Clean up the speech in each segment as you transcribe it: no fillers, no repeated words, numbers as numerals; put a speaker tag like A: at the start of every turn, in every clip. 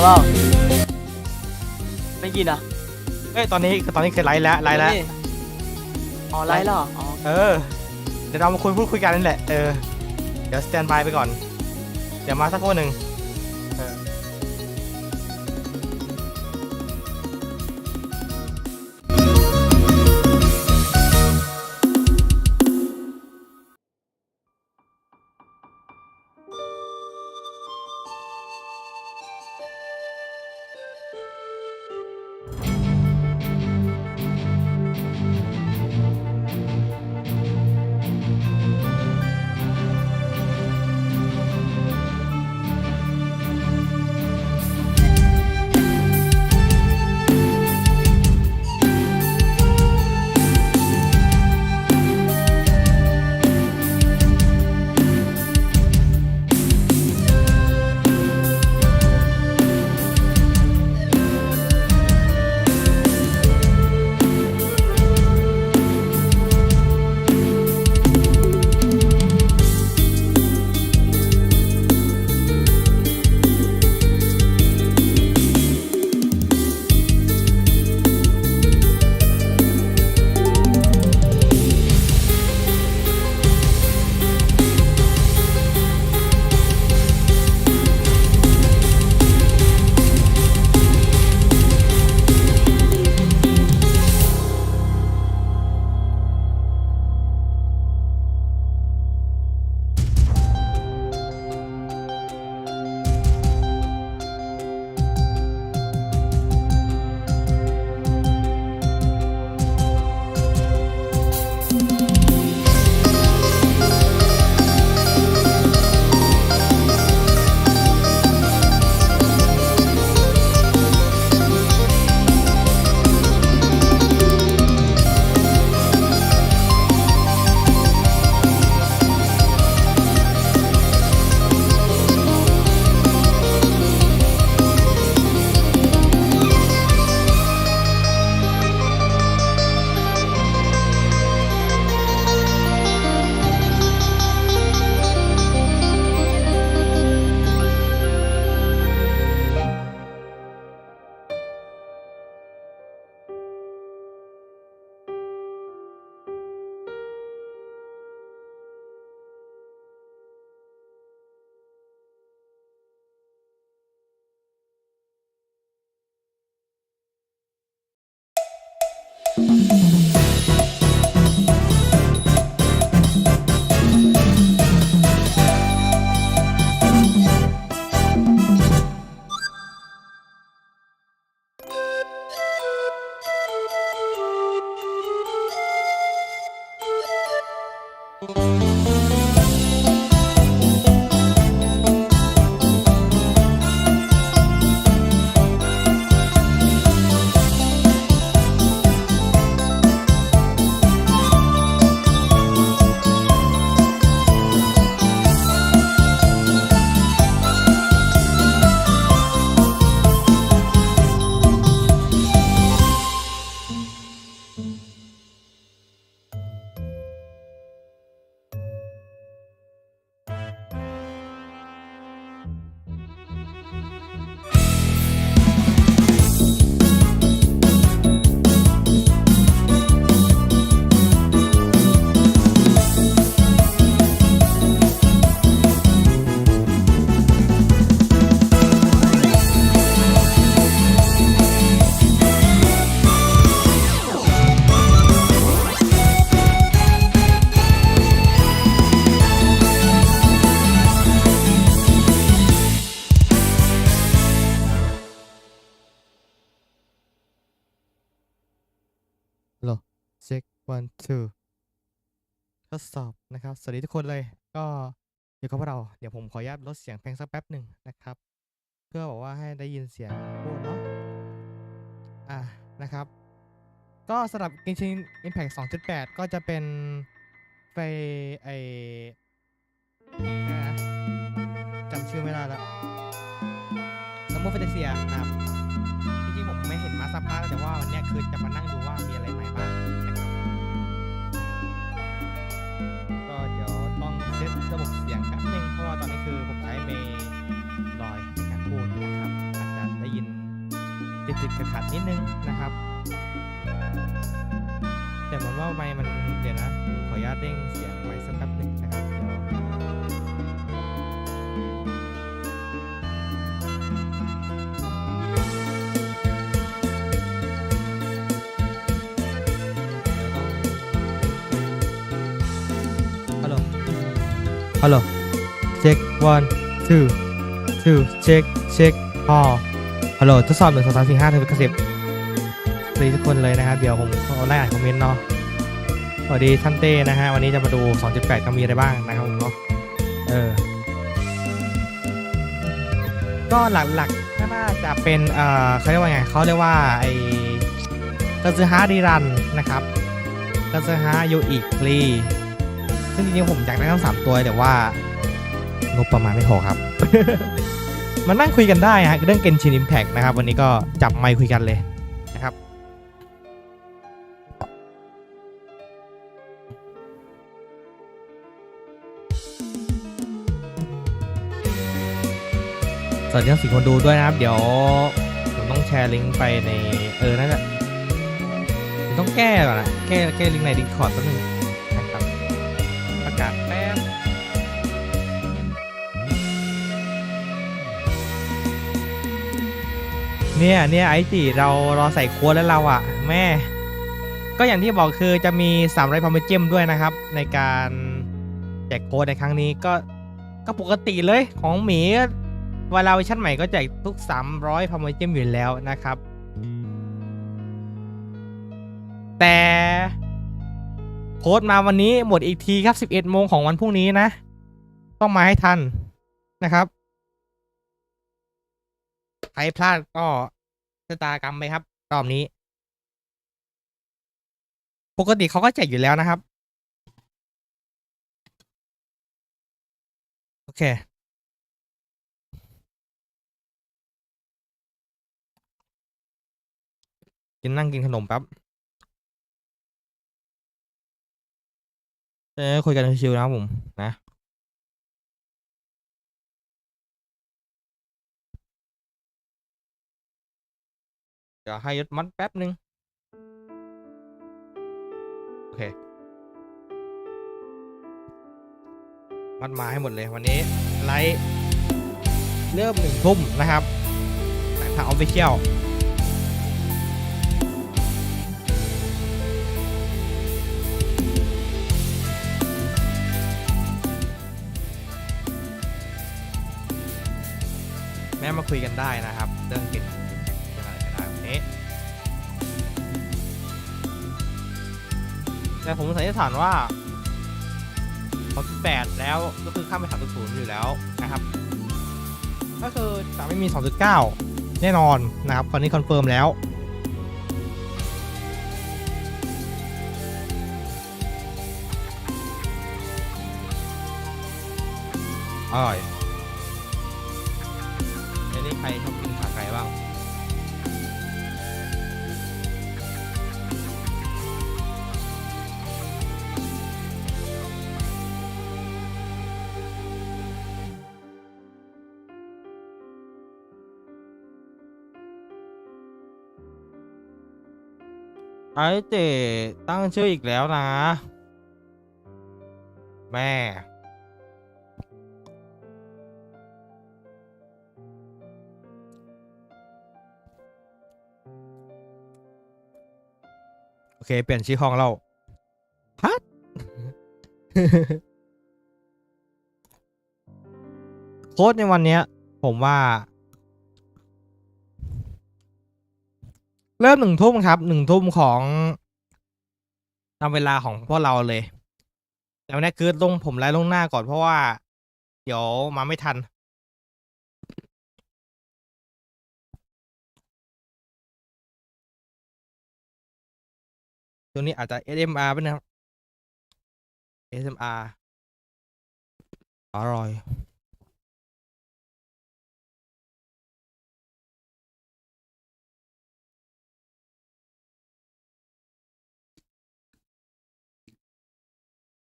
A: เปล่าไม่กินอ่ะ
B: เฮ้ยตอนนี้คือไลฟ์แล้ว
A: อ๋อไลฟ์แล้วอ๋อ
B: เดี๋ยวเรามาพูดคุยกันนั่นแหละเดี๋ยวสแตนบายไปก่อนเดี๋ยวมาสักครู่หนึ่งเช็ค one two ทดสอบนะครับสวัสดีทุกคนเลยก็อยู่กับพวกเราเดี๋ยวผมขออนุญาตลดเสียงเพลงสักแป๊บหนึ่งนะครับเพื่อบอกว่าให้ได้ยินเสียงพูดเนาะนะครับก็สำหรับ Genshin Impact 2.8 ก็จะเป็นไฟจำชื่อไม่ได้แล้วซัมเมอร์เฟนเซียนะครับจริงๆผมไม่เห็นมาสักพักแต่ว่าวันนี้คือจะมานั่งดูว่ามีอะไรใหม่บ้างนะครับก็เดี๋ยวต้องเซตระบบเสียงแป๊บนึงเพราะว่าตอนนี้คือผมใช้เมย์ลอยในการพูดนะครับอาจจะ ติดขัดนิดนึงนะครับแต่เหมือนว่าไมค์มันเดี๋ยวนะขออนุญาตเร่งเสียงไมค์สักแป๊บหนึ่งนะครับเดี๋ยวฮัลโหลฮัลโหลเช็ค one two two เช็คพอฮัลโหลทดสอบ1 2 3 4 5ถึง10สวัสดีทุกคนเลยนะครับเดี๋ยวผมเอาไล่อ่านคอมเมนต์เนาะสวัสดีท่านเต้นะฮะวันนี้จะมาดู 2.8 ก็มีอะไรบ้างนะครับผมเนาะก็หลักๆก็น่าจะเป็นเขาเรียกว่าไงเขาเรียกว่าไอ้กาซึฮะรีรันนะครับกาซึฮะยูอิคลีซึ่งจริงๆผมอยากได้ทั้ง3ตัวแต่ว่างบประมาณไม่พอครับ มันนั่งคุยกันได้ฮะเรื่อง Genshin Impact นะครับวันนี้ก็จับไมค์คุยกันเลยนะครับสวัสดีทั้ง4 คนดูด้วยนะครับเดี๋ยวผมต้องแชร์ลิงก์ไปในนั่นแหละต้องแก้ก่อนนะแก้ลิงก์ใน Discord ตัวนึงนะครับประกาศแป๊บเนี่ยไอจีเรารอใส่โค้ดแล้วเราอ่ะแม่ก็อย่างที่บอกคือจะมี300 พอมเจมด้วยนะครับในการแจกโค้ดในครั้งนี้ก็ปกติเลยของหมีเวลาเวอร์ชันใหม่ก็แจกทุก300 พอมเจมอยู่แล้วนะครับแต่โค้ดมาวันนี้หมดอีกทีครับ11 โมงของวันพรุ่งนี้นะต้องมาให้ทันนะครับใครพลาดก็ชะตากรรมไปครับรอบนี้ปกติเขาก็แจกอยู่แล้วนะครับโอเคนั่งกินขนมแป๊บคุยกันชิวๆนะครับผมนะเดี๋ยวให้ยศมัดแป๊บนึงโอเคมัดมาให้หมดเลยวันนี้ไลฟ์เริ่ม1 ทุ่มนะครับทาง Official แม่มาคุยกันได้นะครับเรื่องกินอะไรก็ได้วันนี้แต่ผมสันนิษฐานว่า8แล้วก็คือข้ามไป3.0อยู่แล้วนะครับก็คือจะไม่มี 2.9 แน่นอนนะครับตอนนี้คอนเฟิร์มแล้วอร่อยในนี้ใครชอบกินขาไก่บ้างไอ้เจตั้งชื่ออีกแล้วนะแม่โอเคเปลี่ยนชื่อห้องเราฮัท โค้ดในวันนี้ผมว่าเริ่ม1 ทุ่มครับ1 ทุ่มของตามเวลาของพวกเราเลยแต่วันนี้คือผมไลฟ์ลงหน้าก่อนเพราะว่าเดี๋ยวมาไม่ทันตัวนี้อาจจะ SMR ไปนะครับ SMR อร่อย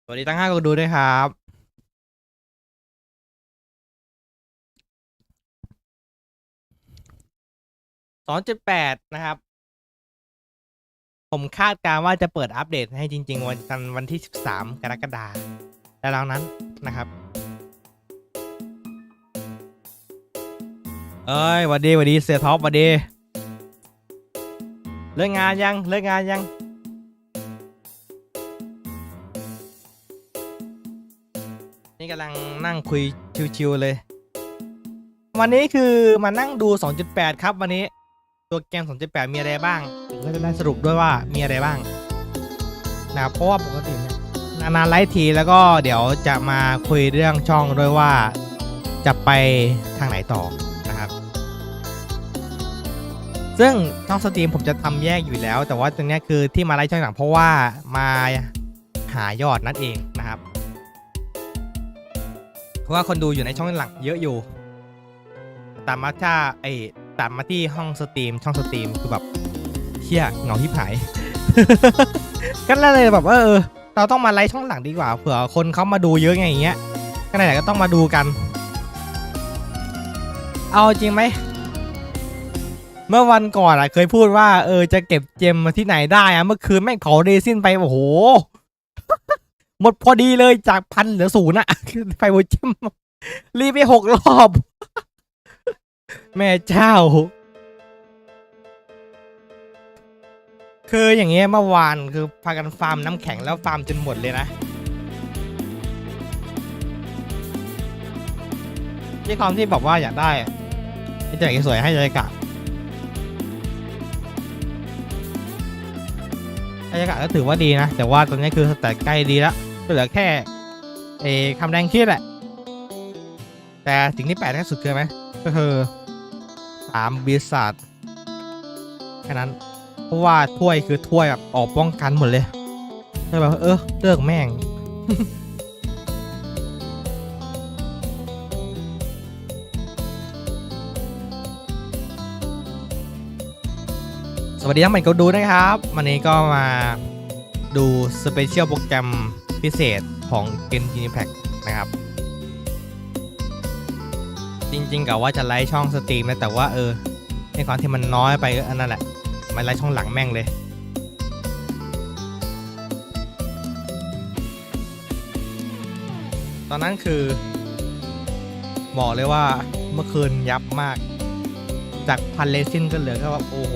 B: สวัสดีทั้ง5 คนดูด้วยครับ 2.8 นะครับผมคาดการณ์ว่าจะเปิดอัปเดตให้จริงๆวันที่13 กรกฎาคมแล้วนั้นนะครับเอ้ยหวัดดีเสียท็อปหวัดดีเลิกงานยังนี่กำลังนั่งคุยชิวๆเลยวันนี้คือมานั่งดู 2.8 ครับวันนี้ตัวเกม 2.8 มีอะไรบ้างก็จะได้สรุปด้วยว่ามีอะไรบ้างนะครับเพราะว่าปกติเนี่ยนานๆไลฟ์ทีแล้วก็เดี๋ยวจะมาคุยเรื่องช่องด้วยว่าจะไปทางไหนต่อนะครับซึ่งช่องสตรีมผมจะทำแยกอยู่แล้วแต่ว่าตรงนี้คือที่มาไลฟ์ช่องหลังเพราะว่ามาหายอดนั่นเองนะครับเพราะว่าคนดูอยู่ในช่องหลักเยอะอยู่ตามมาที่ห้องสตรีมช่องสตรีมคือแบบเชี่ยเหงาที่หาย ก็เลยแบบเราต้องมาไลฟ์ช่องหลังดีกว่าเผื่อคนเขามาดูเยอะไงอย่างเงี้ยก็ไหนๆก็ต้องมาดูกันเอาจริงไหมเมื่อวันก่อนเคยพูดว่าจะเก็บเจมมาที่ไหนได้เมื่อคืนแม่งเผาเรซินไปโอ้โห หมดพอดีเลยจาก1,000เหลือ0อะไฟโวเจมรีไป6 รอบ แม่เจ้าคืออย่างเงี้ยเมื่อวานคือพากันฟาร์มน้ำแข็งแล้วฟาร์มจนหมดเลยนะที่ความที่บอกว่าอยากได้ที่จะสวยให้บรรยากาศก็ถือว่าดีนะแต่ว่าตอนนี้คือแต่ใกล้ดีแล้วเหลือแค่คำแดงคิดแหละแต่สิ่งที่แปลกที่สุดคือไหมก็คือ3 ปีศาจแค่นั้นเพราะว่าถ้วยคือถ้วยแบบออกป้องกันหมดเลยเลยแบบเลิกแม่ง สวัสดีทั้งหมดก็ดูนะครับวันนี้ก็มาดูสเปเชียลโปรแกรมพิเศษของ Genshin Impact นะครับจริงๆกับว่าจะไลฟ์ช่องสตรีมนะแต่ว่าในความที่มันน้อยไปก็นั่นแหละมาไลฟ์ช่องหลังแม่งเลยตอนนั้นคือบอกเลยว่าเมื่อคืนยับมากจาก1,000เรซินก็เหลือแค่ว่าโอ้โห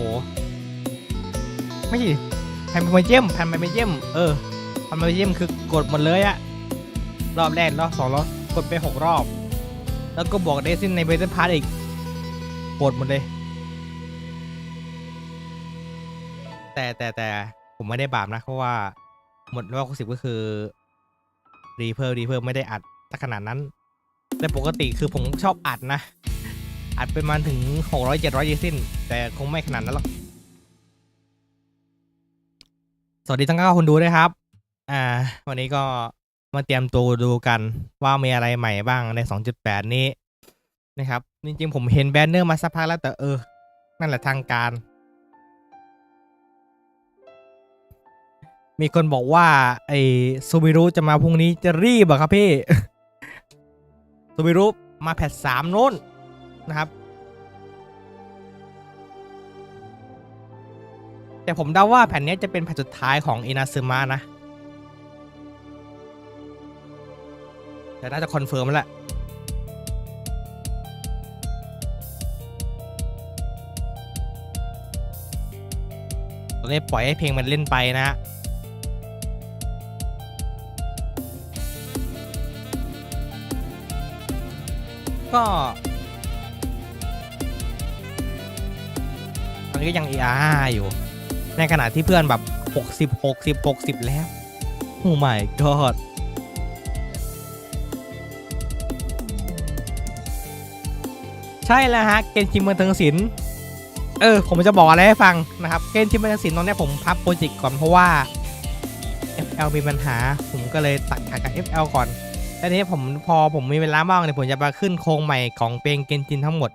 B: ไม่ใช่แผ่นไมเจมพันไมเจมคือกดหมดเลยอะรอบแรกรอบ2รอบกดไป6 รอบแล้วก็บอกเรซินในเบต้าพาร์ทอีกกดหมดเลยแต่ผมไม่ได้บาปนะเพราะว่าหมดรอบ10ก็คือรีเพิ่มไม่ได้อัดถ้าขนาดนั้นแต่ปกติคือผมชอบอัดนะอัดไปมาถึง600-700เรซินแต่คงไม่ขนาดนั้นหรอกสวัสดีทั้ง9 คนดูด้วยครับวันนี้ก็มาเตรียมตัวดูกันว่ามีอะไรใหม่บ้างใน 2.8 นี้นะครับจริงๆผมเห็นแบนเนอร์มาสักพักแล้วแต่นั่นแหละทางการมีคนบอกว่าไอ้ซูบิรุจะมาพรุ่งนี้จะรีบอะครับพี่ ซูบิรุมาแพท3โน้นนะครับแต่ผมเดาว่าแผ่นนี้จะเป็นแผ่นสุดท้ายของอินาซึมะนะแต่น่าจะคอนเฟิร์มแล้วแหละตอนนี้ปล่อยให้เพลงมันเล่นไปนะก็ตอนนี้ก็ยัง ER อยู่ในขณะที่เพื่อนแบบ60แล้วโอ้ my god ใช่แล้วฮะเกนชินเมืองเทิงศิลป์ผมจะบอกอะไรให้ฟังนะครับเกนชินเมืองเทิงศิลป์ตอนนี้ผมพับโปรเจกต์ก่อนเพราะว่า FL มีปัญหาผมก็เลยตัดขาดกับ FL ก่อนแล้วนี้พอผมมีเวลาบ้างเนี่ยผมจะมาขึ้นโครงใหม่ของเพลงเกนชินทั้งหมด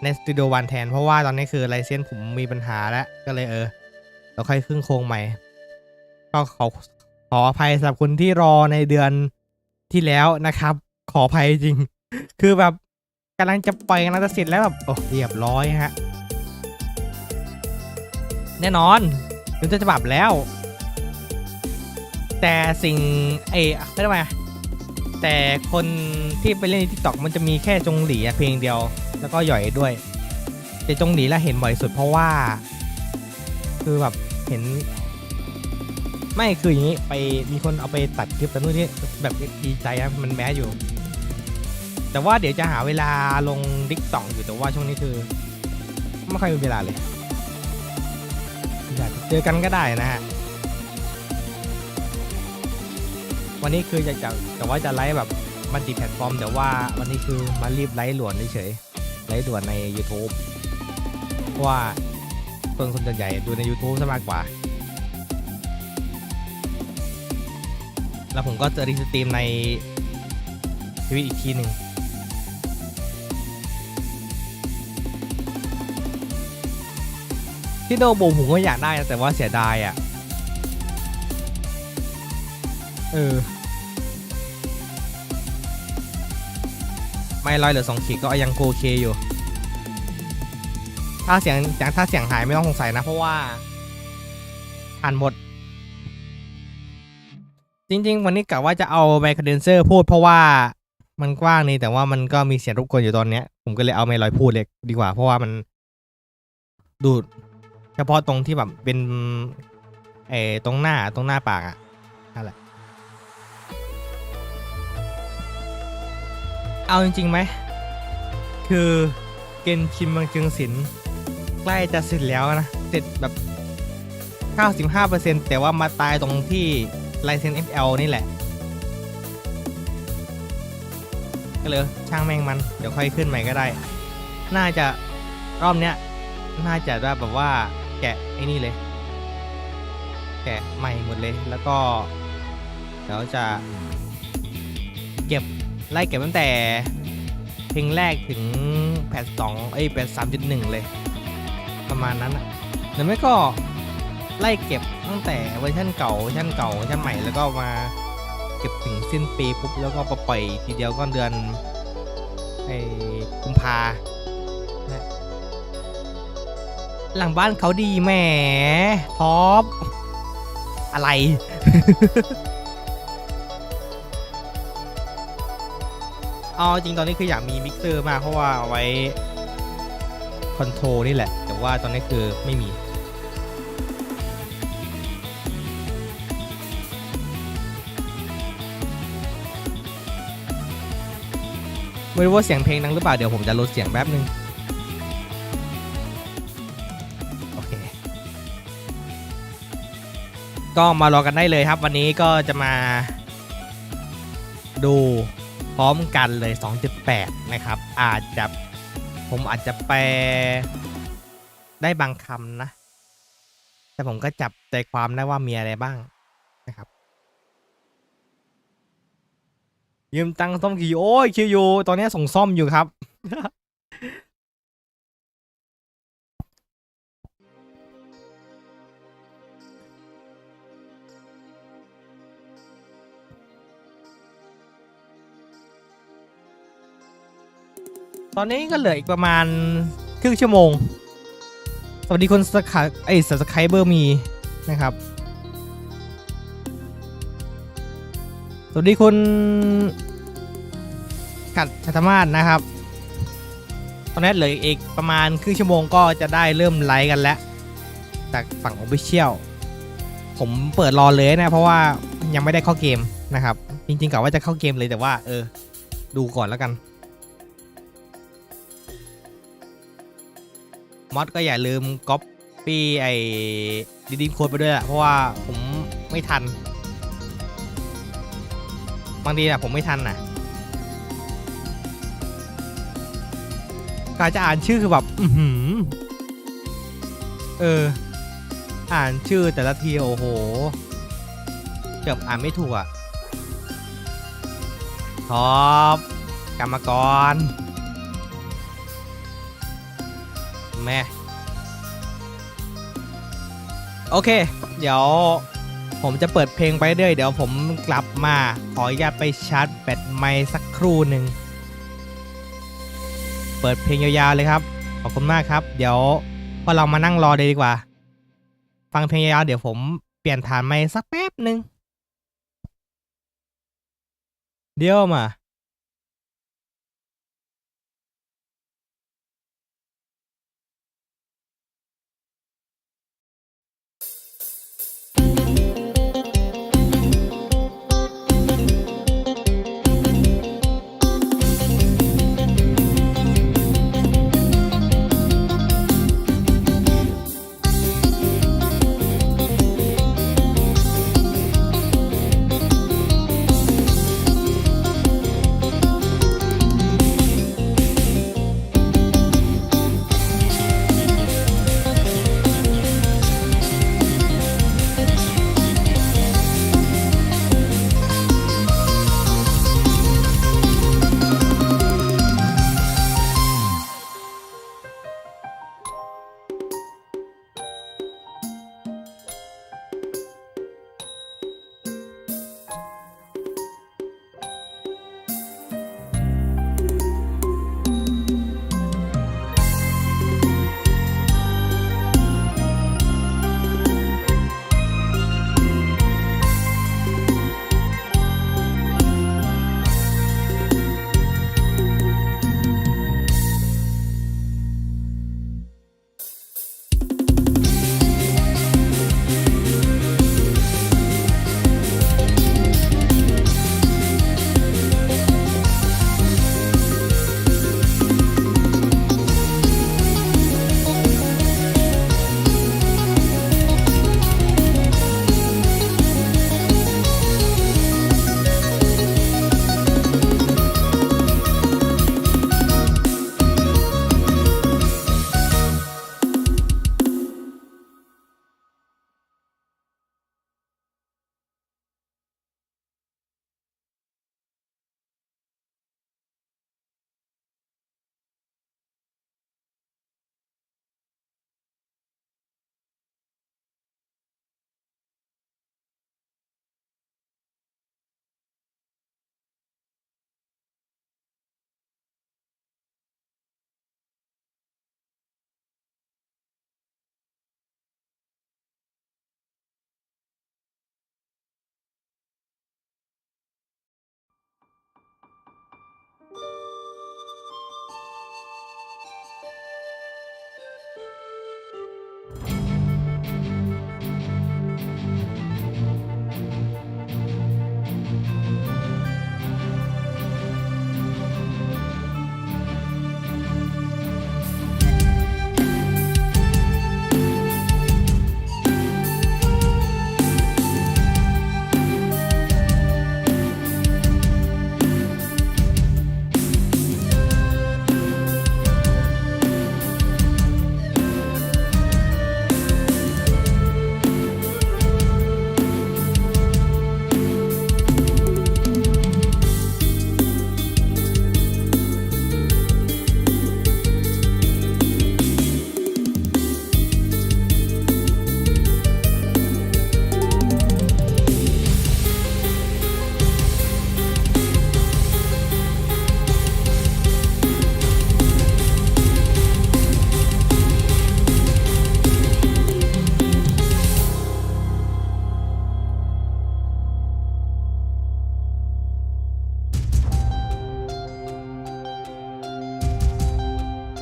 B: ในสตูดิโอวันแทนเพราะว่าตอนนี้คือไลเซนส์ผมมีปัญหาแล้วก็เลยเราค่อยขึ้นโครงใหม่ก็ขออภัยสำหรับคนที่รอในเดือนที่แล้วนะครับขออภัยจริงคือแบบกำลังจะปล่อยกำลังจะเสร็จแล้วแบบโอ้เรียบร้อยฮะ แน่นอนถึงจะฉบับแล้วแต่สิ่งไม่ได้ไหมแต่คนที่ไปเล่นใน TikTok มันจะมีแค่จงหลีเพลงเดียวแล้วก็หย่อยด้วยแต่จงหลีแล้วเห็นบ่อยสุดเพราะว่าคือแบบเห็นไม่คืออย่างนี้ไปมีคนเอาไปตัดคลิปแต่นู่นนี่แบบดีใจนะมันแม้อยู่แต่ว่าเดี๋ยวจะหาเวลาลง TikTok อยู่แต่ว่าช่วงนี้คือไม่ค่อยมีเวลาเลยอยากเจอกันก็ได้นะฮะวันนี้คือแต่ว่าจะไลฟ์แบบมัลติแพลตฟอร์มแต่ว่าวันนี้คือมารีบไลฟ์ด่วนเฉยๆไลฟ์ด่วนใน YouTube เพราะว่าคนส่วนใหญ่ดูใน YouTube ซะมากกว่าแล้วผมก็จะรีสตรีมในชีวิตอีกทีหนึ่งที่โดบูผมก็อยากได้นะแต่ว่าเสียดายอ่ะไม่ลอยเหลือ2 ขีดก็ยังโอเคอยู่ถ้าเสียงหายไม่ต้องสงสัยนะเพราะว่าอ่านหมดจริงๆวันนี้กะว่าจะเอาไมค์คอนเดนเซอร์พูดเพราะว่ามันกว้างนี่แต่ว่ามันก็มีเสียงรบกวนอยู่ตอนนี้ผมก็เลยเอาไมค์ลอยพูดเลยดีกว่าเพราะว่ามันดูดเฉพาะตรงที่แบบเป็นตรงหน้าปากอ่ะนั่นแหละเอาจริงๆไหมคือเกนชินมังจึงศิลป์ใกล้จะเสร็จแล้วนะเสร็จแบบ 95% แต่ว่ามาตายตรงที่ลายเซ็น FL นี่แหละก็เลยช่างแม่งมันเดี๋ยวค่อยขึ้นใหม่ก็ได้น่าจะรอบเนี้ยน่าจะได้แบบว่าแกะไอ้นี่เลยแกะใหม่หมดเลยแล้วก็เดี๋ยวจะไล่เก็บตั้งแต่เพลงแรกถึงแพทแพท 3.1 เลยประมาณนั้นอะหรือไม่ก็ไล่เก็บตั้งแต่เวอร์ชันเก่าเวอร์ชันใหม่แล้วก็มาเก็บถึงสิ้นปีปุ๊บแล้วก็ปล่อยทีเดียวก็เดือนกุมภาหลังบ้านเขาดีแหมท็อปอะไร เอาจริงตอนนี้คืออยากมีมิกเซอร์มากเพราะว่าเอาไว้คอนโทรลนี่แหละแต่ว่าตอนนี้คือไม่มีไม่รู้ว่าเสียงเพลงดังหรือเปล่าเดี๋ยวผมจะลดเสียงแป๊บนึงโอเคก็มารอกันได้เลยครับวันนี้ก็จะมาดูพร้อมกันเลย 2.8 นะครับผมอาจจะแปลได้บางคำนะแต่ผมก็จับใจความได้ว่ามีอะไรบ้างนะครับยืมตังค์ซ่อมกี่โอ้ยคิวอยู่ตอนนี้ส่งซ่อมอยู่ครับ ตอนนี้ก็เหลืออีกประมาณครึ่งชั่วโมงสวัสดีคนสับสไครเบอร์มีนะครับสวัสดีคุณกัดชัตมาศนะครับตอนนี้เหลืออีกประมาณครึ่งชั่วโมงก็จะได้เริ่มไลฟ์กันแล้วจากฝั่ง Official ผมเปิดรอเลยนะเพราะว่ายังไม่ได้เข้าเกมนะครับจริงๆกะว่าจะเข้าเกมเลยแต่ว่าดูก่อนแล้วกันมอดก็อย่าลืมก๊อปปี้ดีโค้ดไปด้วยแหละเพราะว่าผมไม่ทันบางทีผมไม่ทันนะการจะอ่านชื่อคือแบบอ่านชื่อแต่ละทีโอ้โหเกือบอ่านไม่ถูกอ่ะท็อปกรรมกรแม่โอเคเดี๋ยวผมจะเปิดเพลงไปเรื่อยเดี๋ยวผมกลับมาขออนุญาตไปชาร์จแบตไมค์สักครู่หนึ่งเปิดเพลงยาวๆเลยครับขอบคุณมากครับเดี๋ยวพอเรามานั่งรอเลยดีกว่า ฟังเพลงยาวๆเดี๋ยวผมเปลี่ยนฐานไมค์สักแป๊บหนึ่งเดี๋ยวมา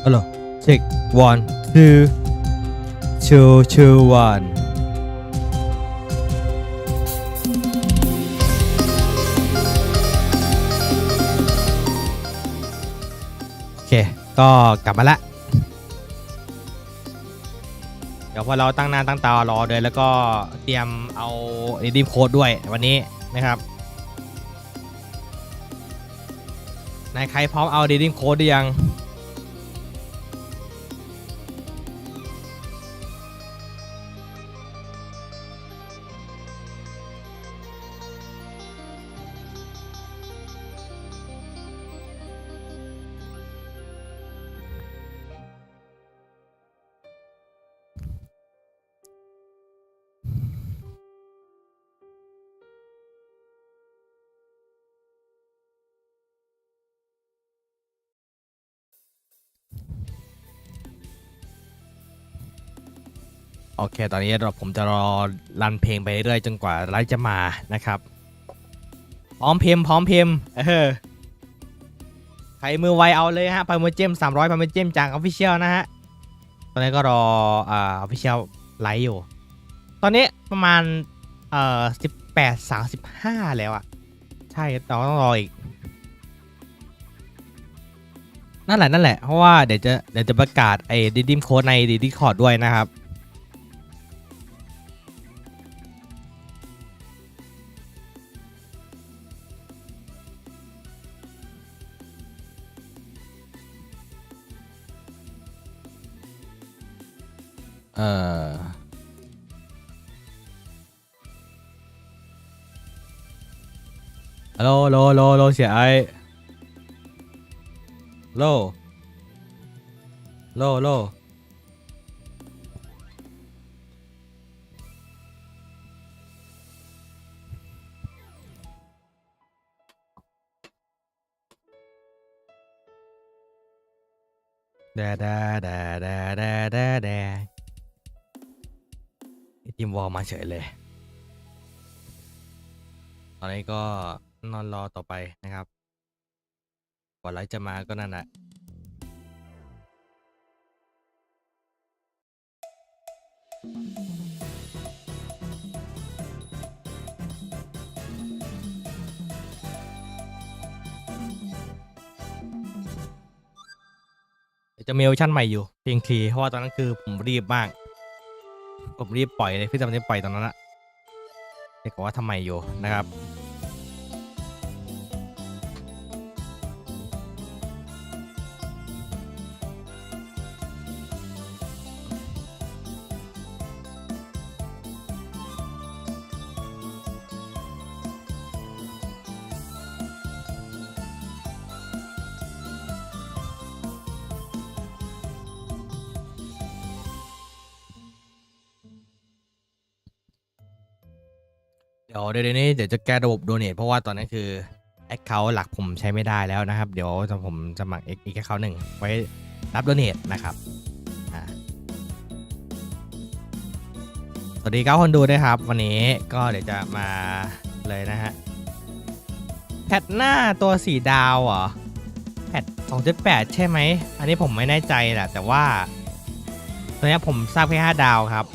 B: Hello check 1 2 2 2 1โอเคก็กลับมาละเดี๋ยวพอเราตั้งหน้าตั้งตารอเลยแล้วก็เตรียมเอาredeem code ด้วยวันนี้นะครับนายใครพร้อมเอาredeem code หรือยัง โอเคตอนนี้ผมจะรอรันเพลงไปเรื่อยจนกว่าไลฟ์จะมานะครับพร้อมเพมใครมือไวเอาเลยฮะไปมือเจม300ไปมือเจมจาก Official นะฮะตอนนี้ก็รอOfficial ไลฟ์อยู่ตอนนี้ประมาณ18:35แล้วอ่ะใช่เราต้องรออีกนั่นแหละเพราะว่าเดี๋ยวจะประกาศไอ้ดิมโค้ดในDiscordด้วยนะครับฮัลโหลเสียไอโลแดทีมวอลมาเฉยเลยตอนนี้ก็นอนรอต่อไปนะครับกว่าไลฟ์จะมาก็นั่นแหละจะมีเวอร์ชันใหม่อยู่เพลงคลีเพราะว่าตอนนั้นคือผมรีบมากผมรีบปล่อยเลยพี่จำได้ปล่อยตอนนั้นอะเรียกว่าทำไมอยู่นะครับเดี๋ยวนี้เดี๋ยวจะแก้ระบบโดเนทเพราะว่าตอนนี้คือแอคเคาท์หลักผมใช้ไม่ได้แล้วนะครับเดี๋ยวผมจะสมัครอีกแอคเคาท์หนึ่งไว้รับโดเนทนะครับสวัสดีครับคนดูด้วยครับวันนี้ก็เดี๋ยวจะมาเลยนะฮะแพทหน้าตัว4ดาวเหรอแพท 2.8 ใช่ไหมอันนี้ผมไม่แน่ใจแหละแต่ว่าตอนนี้ผมทราบแค่5ดาวครับ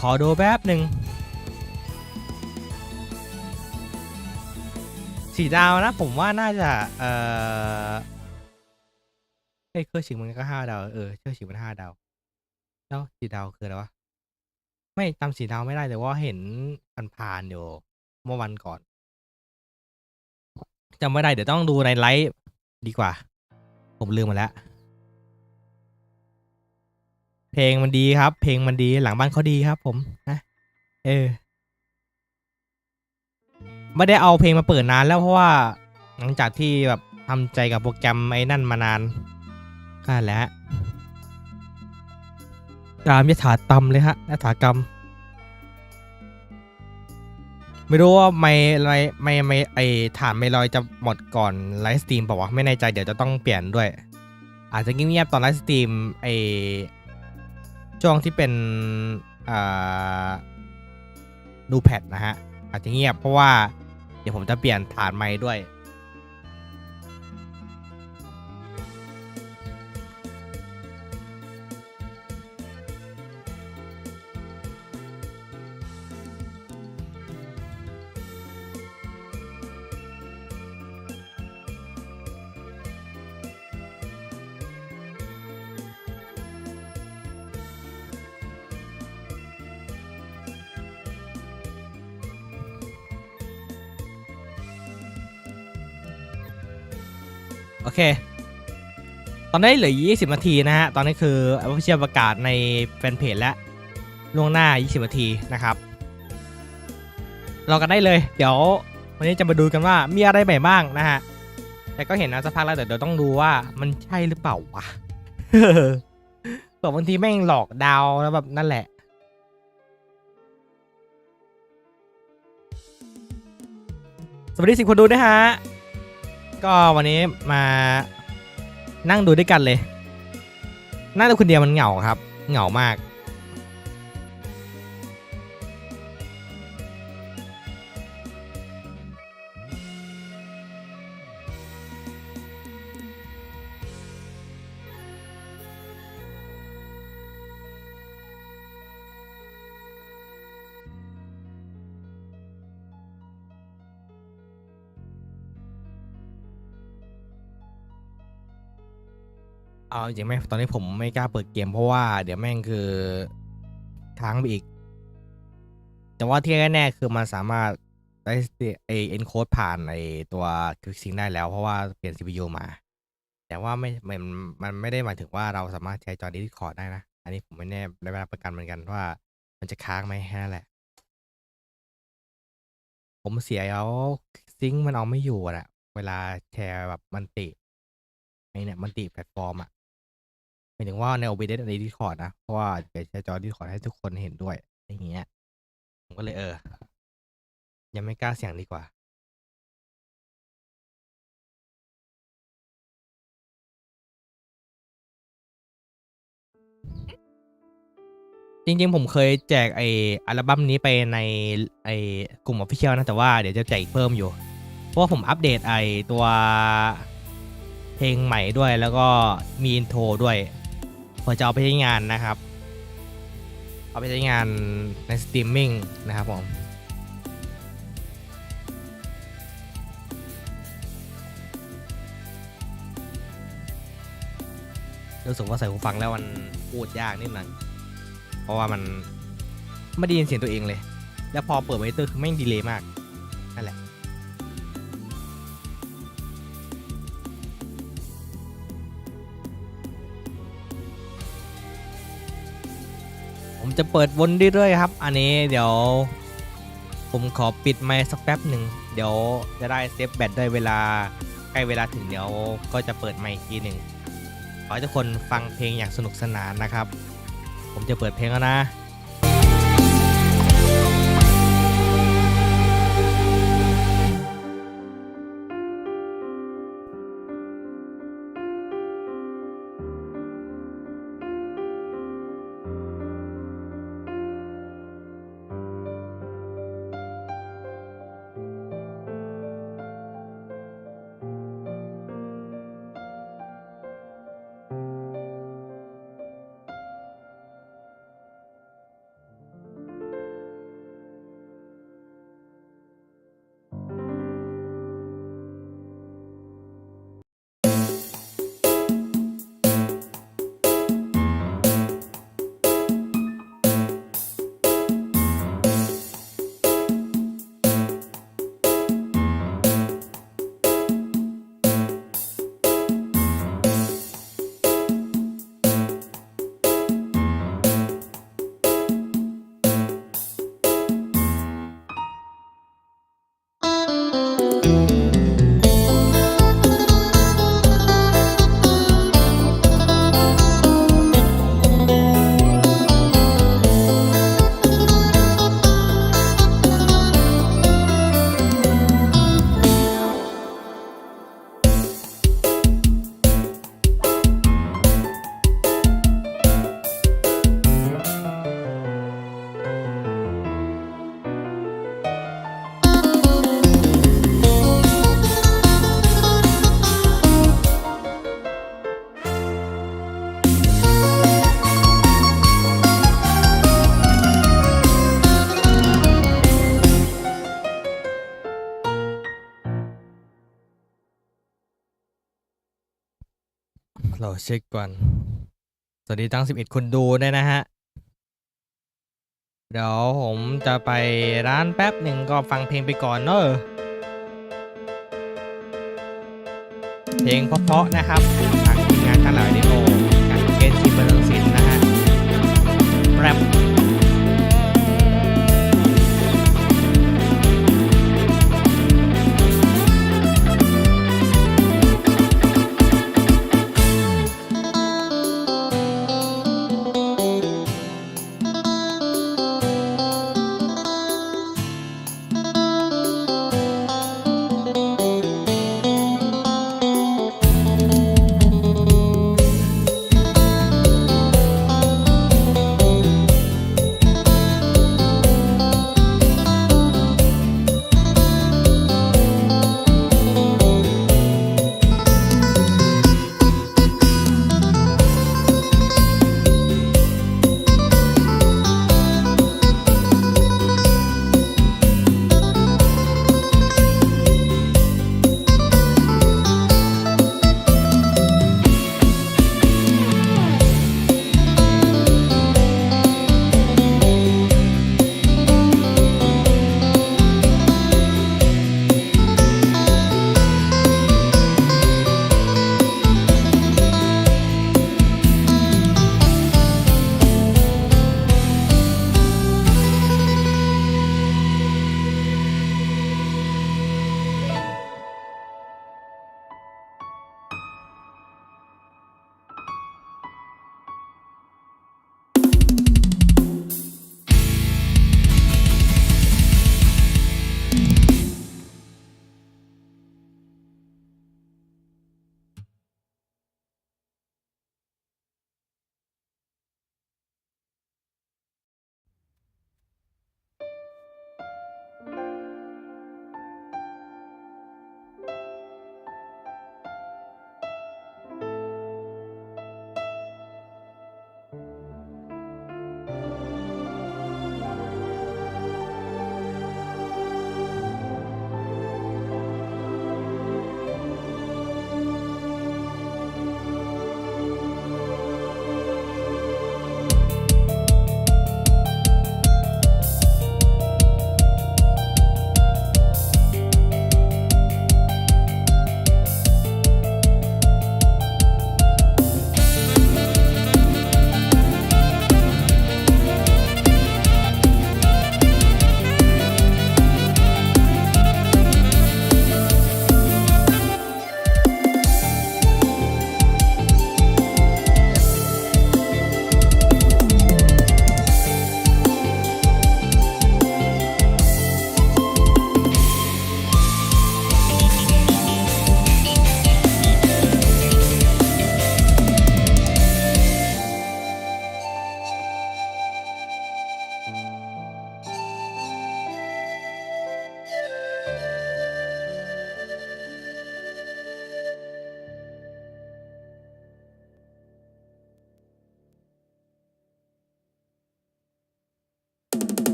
B: ขอดูแป๊บหนึ่ง4 ดาวนะผมว่าน่าจะเครื่องฉิงมันก็5 ดาวเครื่องฉิงมัน5 ดาวแล้ว4 ดาวคืออะไรวะไม่จำ4 ดาวไม่ได้แต่ว่าเห็นผ่านอยู่เมื่อวันก่อนจำไม่ได้เดี๋ยวต้องดูในไลฟ์ดีกว่าผมลืมมาแล้วเพลงมันดีครับเพลงมันดีหลังบ้านเขาดีครับผมนะไม่ได้เอาเพลงมาเปิดนานแล้วเพราะว่าหลังจากที่แบบทำใจกับโปรแกรมไอ้นั่นมานานก็แล้วตามยถากรรมเลยฮะยถากรรมไม่รู้ว่าไม่ไอฐานไม่ลอยจะหมดก่อนไลฟ์สตรีมเปล่าวะไม่แน่ใจเดี๋ยวจะต้องเปลี่ยนด้วยอาจจะเงียบๆตอนไลฟ์สตรีมไอช่วงที่เป็นดูแพทนะฮะอาจจะเงียบเพราะว่าเดี๋ยวผมจะเปลี่ยนฐานไม้ด้วยโอเคตอนนี้เหลือ20 นาทีนะฮะตอนนี้คือOfficialประกาศในแฟนเพจแล้วล่วงหน้า20 นาทีนะครับรอกันได้เลยเดี๋ยววันนี้จะมาดูกันว่ามีอะไรใหม่บ้างนะฮะแต่ก็เห็นนะสักพักแล้วแต่เดี๋ยวต้องดูว่ามันใช่หรือเปล่าวะ บางทีแม่งหลอกดาวแล้วแบบนั่นแหละสวัสดี10 คนดูนะฮะก็วันนี้มานั่งดูด้วยกันเลยนั่งดูคนเดียวมันเหงาครับ เหงามากเอาจริงไหมตอนนี้ผมไม่กล้าเปิดเกมเพราะว่าเดี๋ยวแม่งคือค้างไปอีกแต่ว่าที่แน่ๆคือมันสามารถได้encode ผ่านตัว Quick Sync ได้แล้วเพราะว่าเปลี่ยน CPU มาแต่ว่ามันไม่ได้หมายถึงว่าเราสามารถใช้จอ Discord ได้นะอันนี้ผมไม่แน่ได้รับประกันเหมือนกันว่ามันจะค้างไหมแค่นั้นแหละผมเสียแล้วซิงค์มันเอาไม่อยู่อะเวลาแชร์แบบมันติเนี่ยมันติแพลตฟอร์มอะหมายถึงว่าใน OBS ใน Discord นะเพราะว่าจะแชร์จอ Discord ให้ทุกคนเห็นด้วยอย่างเงี้ยผมก็เลยยังไม่กล้าเสี่ยงดีกว่าจริงๆผมเคยแจกอัลบั้มนี้ไปในกลุ่ม Official นะแต่ว่าเดี๋ยวจะแจกอีกเพิ่มอยู่เพราะว่าผมอัปเดตตัวเพลงใหม่ด้วยแล้วก็มีอินโทรด้วยเพื่อจะเอาไปใช้งานนะครับเอาไปใช้งานในสตรีมมิ่งนะครับผมรู้สึกว่าใส่หูฟังแล้วมันพูดยากนิดหน่อยเพราะว่ามันไม่ได้ยินเสียงตัวเองเลยแล้วพอเปิดไวเตอร์คือไม่ดีเลย์มากนั่นแหละผมจะเปิดวนเรื่อยๆครับอันนี้เดี๋ยวผมขอปิดไมค์สักแป๊บหนึ่งเดี๋ยวจะได้เซฟแบตได้เวลาใกล้เวลาถึงเดี๋ยวก็จะเปิดไมค์อีกทีหนึ่งขอให้ทุกคนฟังเพลงอย่างสนุกสนานนะครับผมจะเปิดเพลงแล้วนะเราเช็คก่อนสวัสดีทั้ง11คนดูด้วยนะฮะเดี๋ยวผมจะไปร้านแป๊บหนึ่งก็ฟังเพลงไปก่อนเนอะเพลงเพราะๆนะครับทางทีมงานทั้งหลายดิโอกับเกนชินเบอร์ซินนะฮะแรป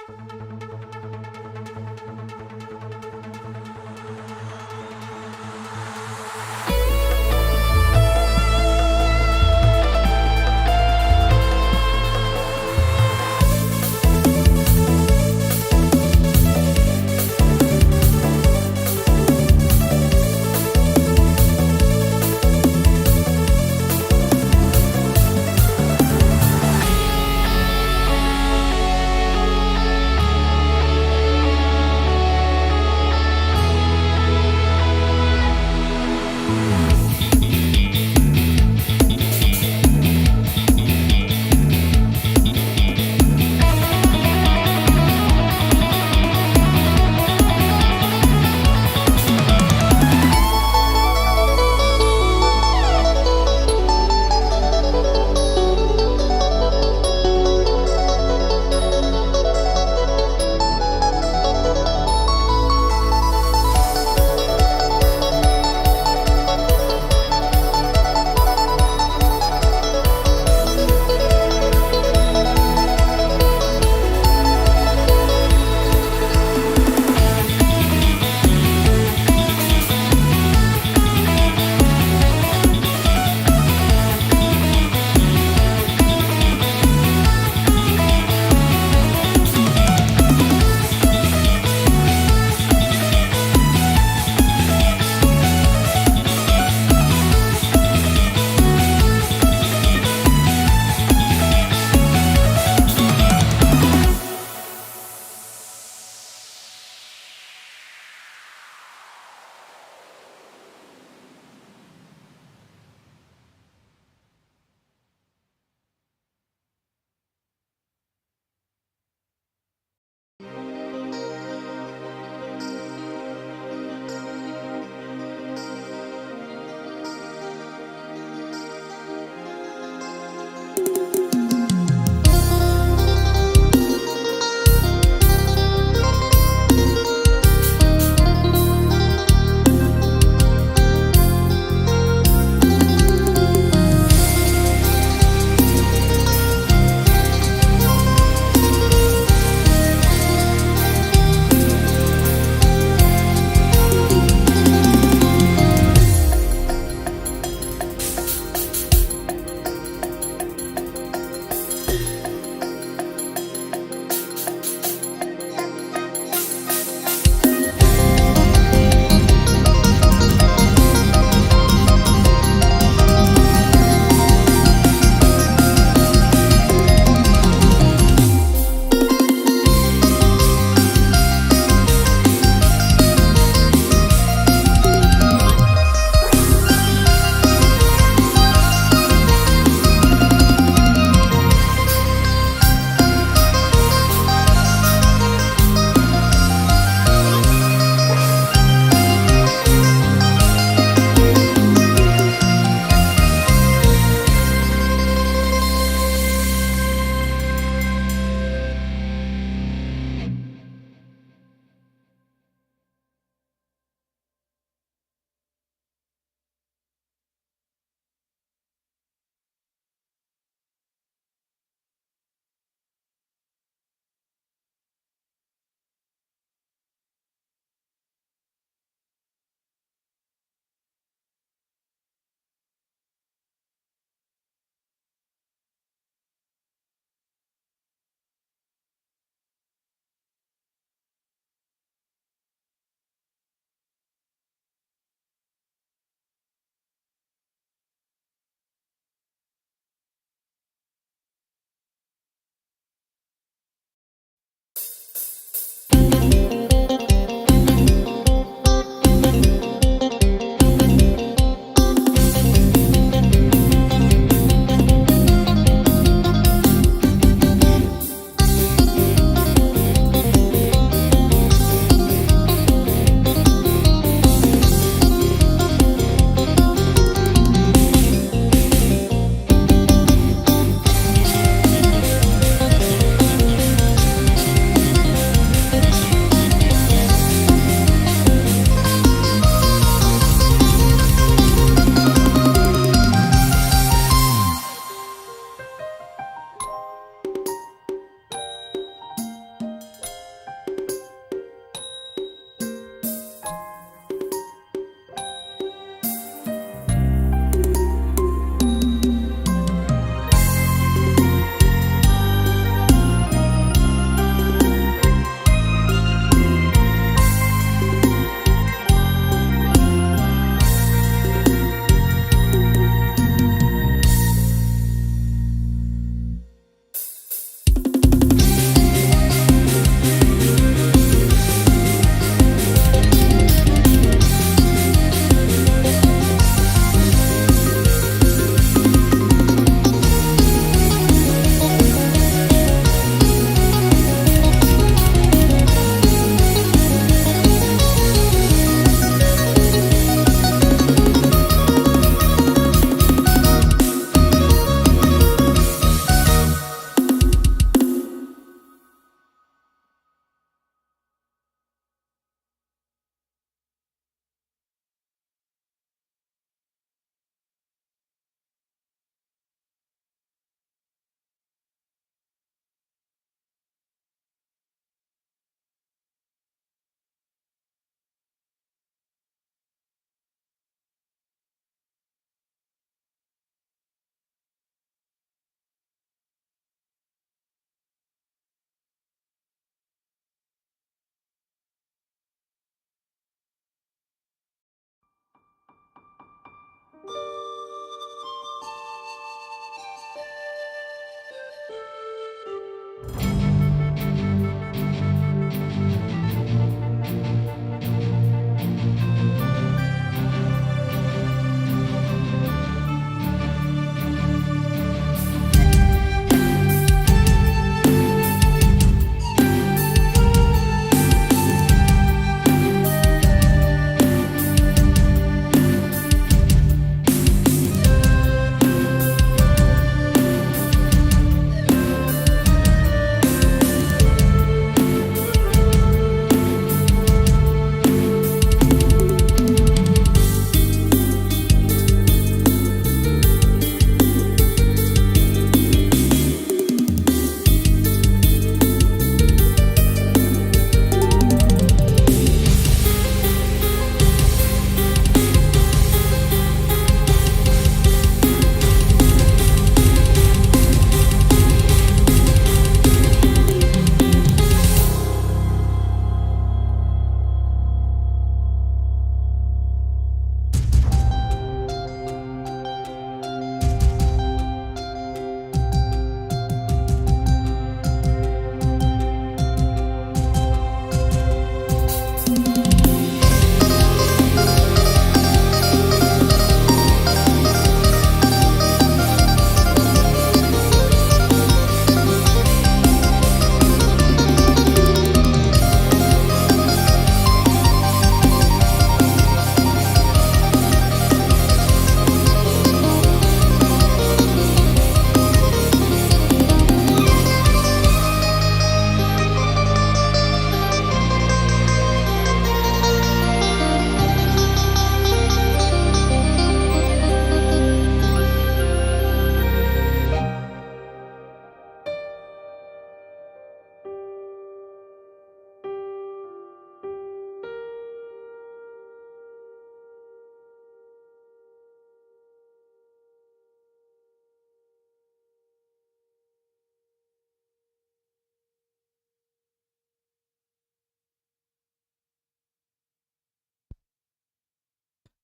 B: โ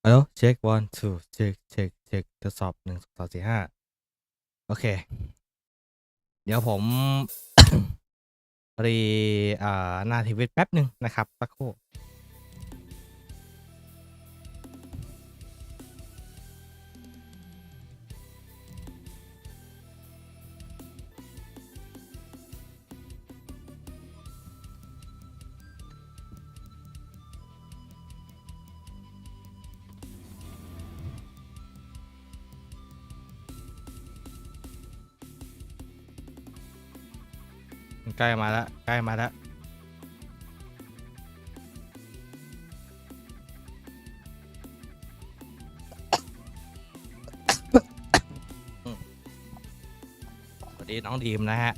B: ฮัลโหลเช็ค1 2เช็คทดสอบ1 2 3 4 5โอเคเดี๋ยวผม รีหน้าทีวีแป๊บหนึ่งนะครับสักครู่ใกล้มาแล้วสวัสดีน้องดีมนะฮะ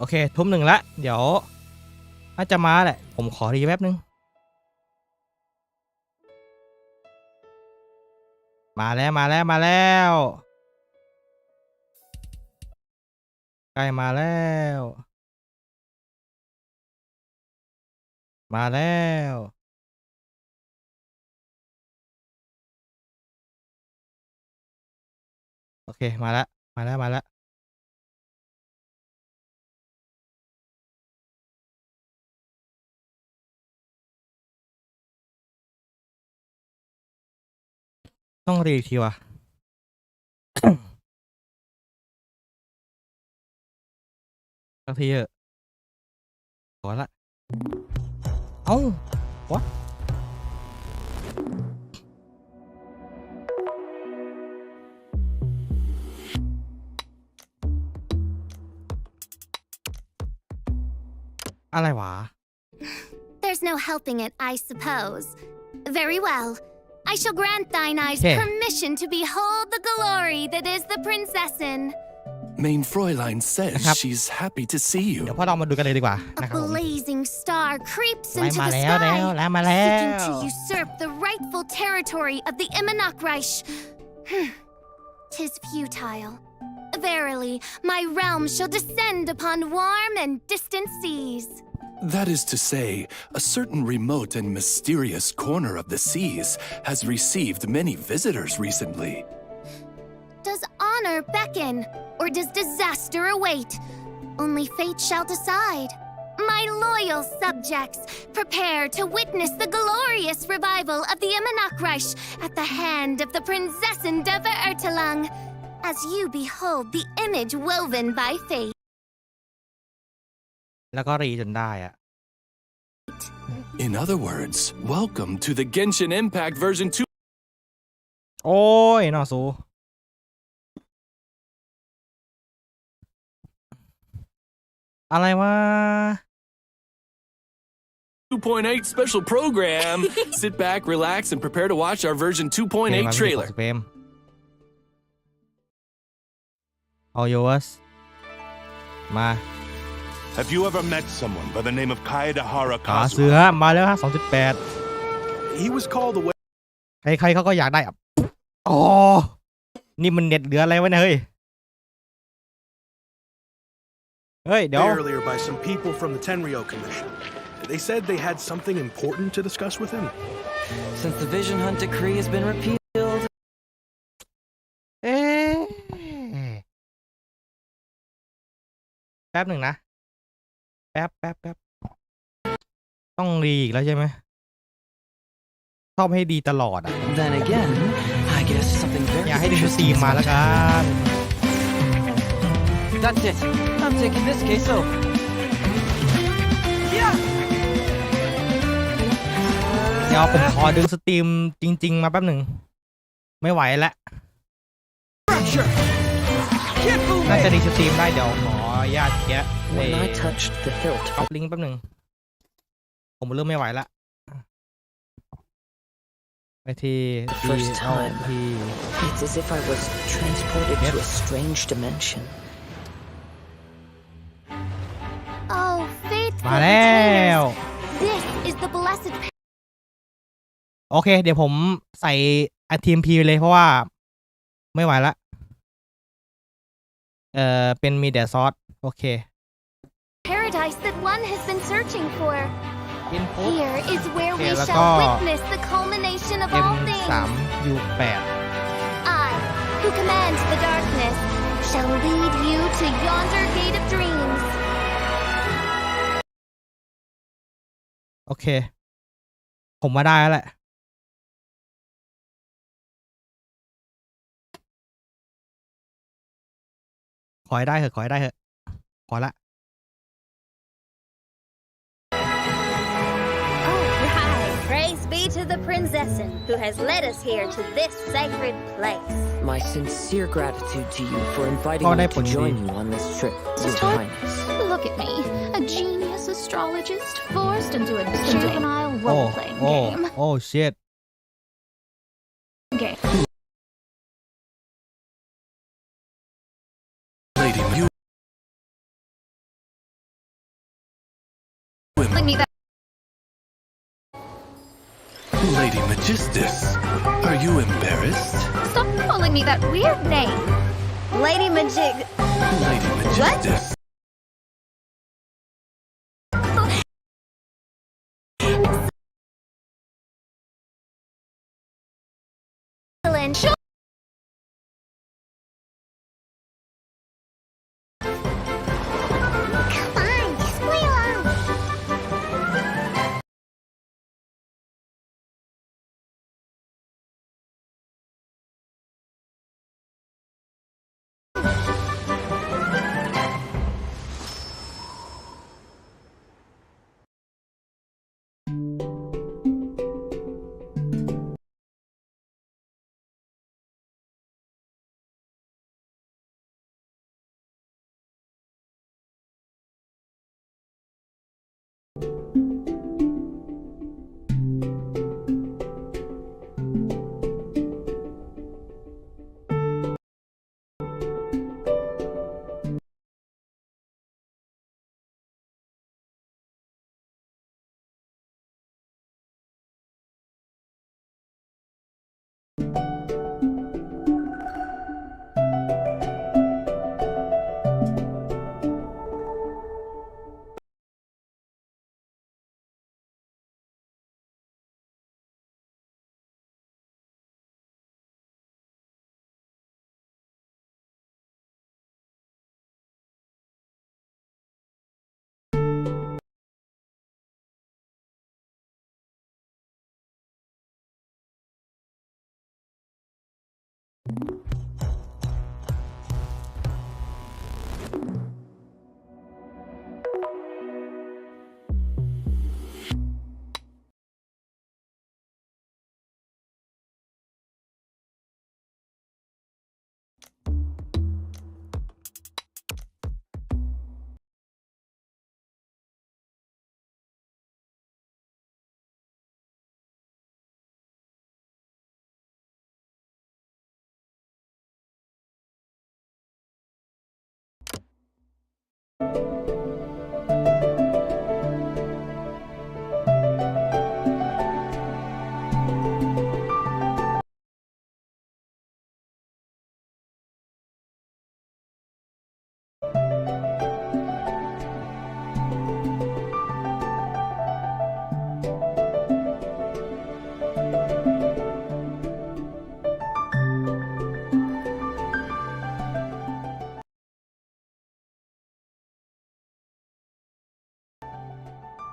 B: โอเคทุ่ม 1ละเดี๋ยวน่าจะมาแหละผมขอรีแป๊บนึงมาแล้วใกล้มาแล้วโอเคมาแล้วต้องรีอีกทีวะ สักทีเถอะขอละเอ้าวะอะไรวะ
C: There's no helping it, I suppose. Very well. I shall grant thine eyes permission to behold the glory that is the princessin.
D: Main Fräulein says she's happy to see
B: เดี๋ยว
D: you.
B: พวกเรามาดูกันเลยดีกว่า
C: A
B: นะครับผม
C: blazing star creeps
B: ไล่
C: into
B: มา
C: the
B: แล้ว
C: sky, seeking to usurp the rightful territory of the NEiXOFFICIAL. 'Tis futile. Verily, my realm shall descend upon warm and distant seas.
D: That is to say, a certain remote and mysterious corner of the seas has received many visitors recently.
C: Does honor beckon, or does disaster await? Only fate shall decide. My loyal subjects, prepare to witness the glorious revival of the NEiXOFFICIAL at the hand of the Princessin of Ertelang, as you behold the image woven by fate.
B: แล้วก็รีจนได้อะ
D: In other words, welcome to the Genshin Impact version 2.
B: โอ้ยน่าสูอะไรวะ
D: 2.8 special program. Sit back, relax, and prepare to watch our version 2.8 trailer.
B: สเปม All yours มา
E: Have you ever met someone by the name of Kaedahara
B: ขาเสือ
E: Kazuha?
B: มาแล้วฮะ 2.8
E: He was called away
B: ใครเขาก็อยากได้อ่ะอ๋อนี่มันเน็ตเหลืออะไรวะเนี่ยเฮ้ยเดี๋ยว
F: earlier by some people from the Tenryou Commission. They said they had something important to discuss with him.
A: Since the Vision Hunt decree has been repealed.
B: เอ๊ะแป๊บหนึ่งนะแป๊บต้องรีอีกแล้วใช่ไหมชอบให้ดีตลอดอ่ะ
A: Then again, I guess something very
B: อยากให้ดูสตรีมมาแล้วกัน
A: That's it. I'm taking this case over.
B: เดี๋ยวผมขอดึงสตรีมจริงๆมาแป๊บหนึ่งไม่ไหวแล้วน่าจะดีสตรีมได้เดี๋ยวขออนุญาตแกะ
G: When I touched the hilt
B: ก๊อปลิงก์แป๊บหนึ่งผมเริ่มไม่ไหวละไปที่
G: first time
B: ที่
G: it's as if I was transported to a strange dimension,
B: มาแล้ว
C: This is the blessed
B: โอเคเดี๋ยวผมใส่TMP เลยเพราะว่าไม่ไหวละเป็นมีแต่ซอสโอเค
C: paradise that one has been searching for.
B: Input
C: Here is where we
B: แล้วก็
C: shall witness the culmination of all things.
B: M3U8
C: I, who commands the darkness, shall lead you to yonder gate of dreams.
B: โอเคผมมาได้แล้วแหละขอให้ได้เถอะขอละ
H: Right. Praise be to the Prinzessin who has led us here to this sacred place.
G: My sincere gratitude to you for inviting
B: Oh,
G: me
B: that
G: to
B: would
G: join
B: be-
G: you on this trip, Your
C: Sister?
G: Highness.
C: Look at me, a genius astrologist forced into a juvenile
B: oh
C: role-playing game.
B: oh shit
D: Lady, you
C: Telling me that
D: Lady Magistus, are you embarrassed?
C: stop calling me that weird name.
H: Lady Majig.
D: Lady Magistus.
C: Ellen, sure. Come on, just play along.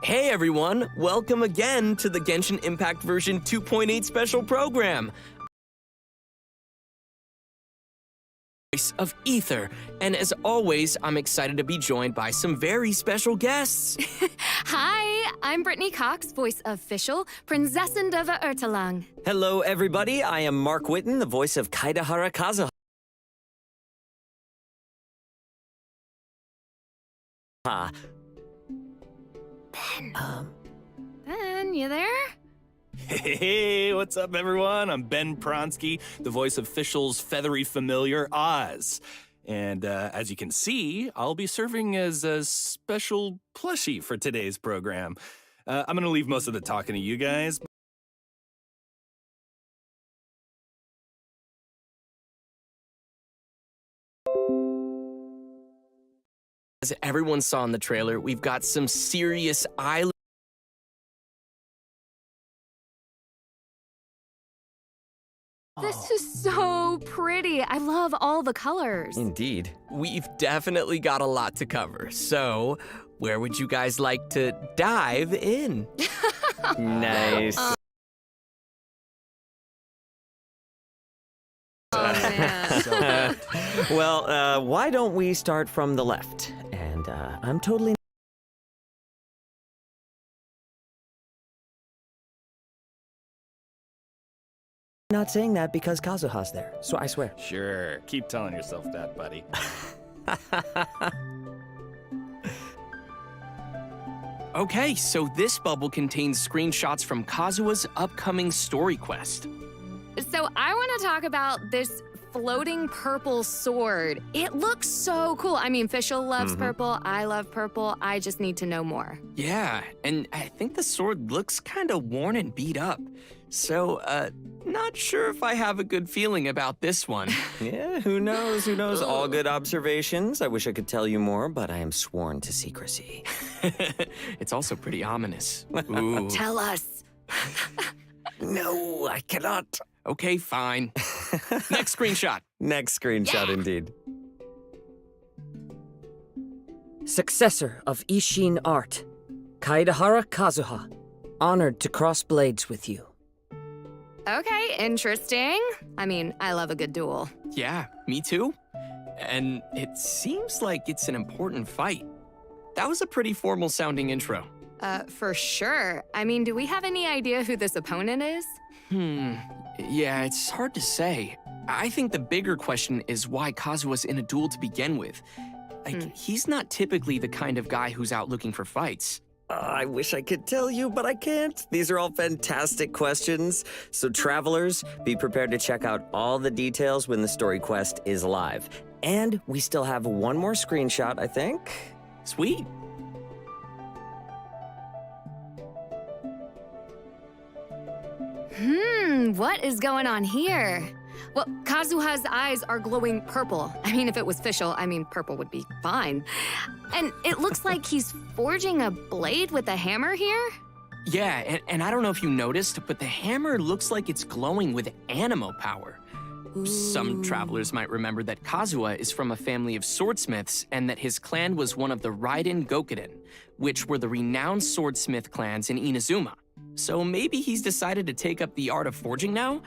I: Hey everyone, welcome again to the Genshin Impact version 2.8 special program. Voice of Ether, and as always, I'm excited to be joined by some very special guests.
J: Hi, I'm Brittany Cox, voice of Fischl, Prinzessin of Ertalang.
K: Hello everybody, I am Mark Witten, the voice of Kaidahara Kazuha.
J: Ben, you there?
E: Hey, what's up, everyone? I'm Ben Pronsky, the voice of Fischl's feathery familiar, Oz.
D: And as you can see, I'll be serving as a special plushie for today's program. I'm gonna leave most of the talking to you guys.
I: As everyone saw in the trailer, we've got some serious eye.
J: This is so pretty. I love all the colors.
K: Indeed.
I: We've definitely got a lot to cover. So, where would you guys like to dive in?
K: Nice.
J: Oh, man.
K: Well, why don't we start from the left? And I'm totally not saying that because Kazuha's there, so I swear.
D: Sure, keep telling yourself that, buddy.
I: Okay, so this bubble contains screenshots from Kazuha's upcoming story quest.
J: So I want to talk about this floating purple sword. It looks so cool. I mean, Fischl loves purple. I love purple. I just need to know more.
I: Yeah, and I think the sword looks kind of worn and beat up. So, not sure if I have a good feeling about this one.
K: Yeah, who knows? Who knows? All good observations. I wish I could tell you more, but I am sworn to secrecy.
I: It's also pretty ominous. Ooh.
J: Tell us.
K: No, I cannot.
I: Okay, fine. Next screenshot.
K: Next screenshot,
J: Yeah.
K: indeed.
G: Successor of Ishin art, Kaedahara Kazuha, honored to cross blades with you.
J: Okay, interesting. I mean, I love a good duel.
I: Yeah, me too. And it seems like it's an important fight. That was a pretty formal sounding intro.
J: For sure. I mean, do we have any idea who this opponent is?
I: Yeah, it's hard to say. I think the bigger question is why Kazuha's in a duel to begin with. Like, he's not typically the kind of guy who's out looking for fights.
K: I wish I could tell you, but I can't. These are all fantastic questions. So travelers, be prepared to check out all the details when the story quest is live. And we still have one more screenshot, I think.
I: Sweet.
J: What is going on here? Well, Kazuha's eyes are glowing purple. I mean, if it was Fischl, I mean, purple would be fine. And it looks like he's forging a blade with a hammer here?
I: Yeah, and I don't know if you noticed, but the hammer looks like it's glowing with animo power. Some travelers might remember that Kazuha is from a family of swordsmiths and that his clan was one of the Raiden Gokuden, which were the renowned swordsmith clans in Inazuma. So maybe he's decided to take up the art of forging now?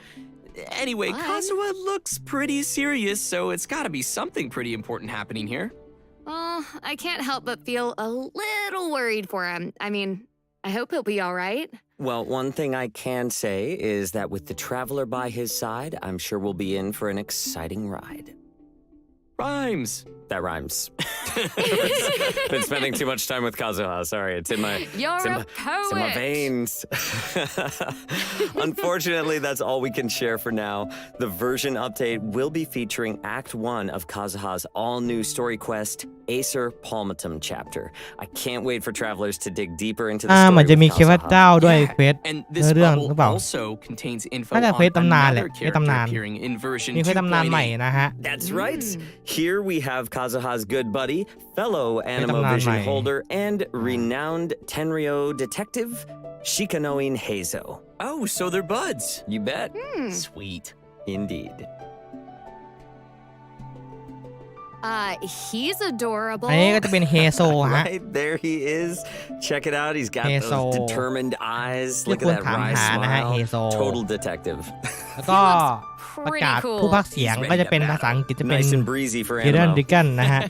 I: Anyway, Kazuha looks pretty serious, so it's gotta be something pretty important happening here.
J: Well, I can't help but feel a little worried for him. I mean, I hope he'll be all right.
K: Well, one thing I can say is that with the traveler by his side, I'm sure we'll be in for an exciting ride.
I: Rhymes.
K: That rhymes. Been spending too much time with Kazuha. Sorry, it's in my
J: You're
K: it's in
J: a
K: my-
J: poet.
K: it's in my veins. Unfortunately, that's all we can share for now. The version update will be featuring Act 1 of Kazuha's all-new story quest, Acer Palmatum chapter. I can't wait for travelers to dig deeper into the story
B: มันจะมี
K: with
B: เควส
K: Kazuha.
B: เจ้าด้วย
I: Yeah,
B: เควส
I: and
B: เนื้
I: this
B: อเรื่องห
I: bubble
B: รือเปล่า
I: also contains info
B: น่าจะ
I: on
B: เควสตำนานแหละ
I: another
B: เควสตำ
I: character
B: นาน
I: appearing in version
B: มีเควสตำนานใหม่
I: 2.8.
B: นะฮะ
K: That's right. Here we have Kazuha's good buddy, fellow Animo
B: tำนาน
K: Vision
B: ใหม่
K: holder, and renowned Tenryo detective, Shikanoin Heizo.
I: Oh, so they're buds.
K: You bet.
I: Sweet.
K: Indeed.
J: He's adorable.
B: อันนี้ก็จะเป็นเฮโซฮะ
K: Right, there he is. Check it out. He's got
B: Heizo.
K: those determined eyes.
B: ที่
K: Look
B: ควร
K: at that
B: ถาม
K: wry
B: หานะฮะ เฮ
K: smile.
B: โซ
K: Total detective.
B: แล้วก็ประ
J: Pretty
B: กาศ
J: cool.
B: ผู้พากย์เสียงก็จะเป็นภาษาอังกฤษจะเป็น
K: Nice and breezy for
B: เจเดน
K: Animo.
B: ดิกันนะฮะ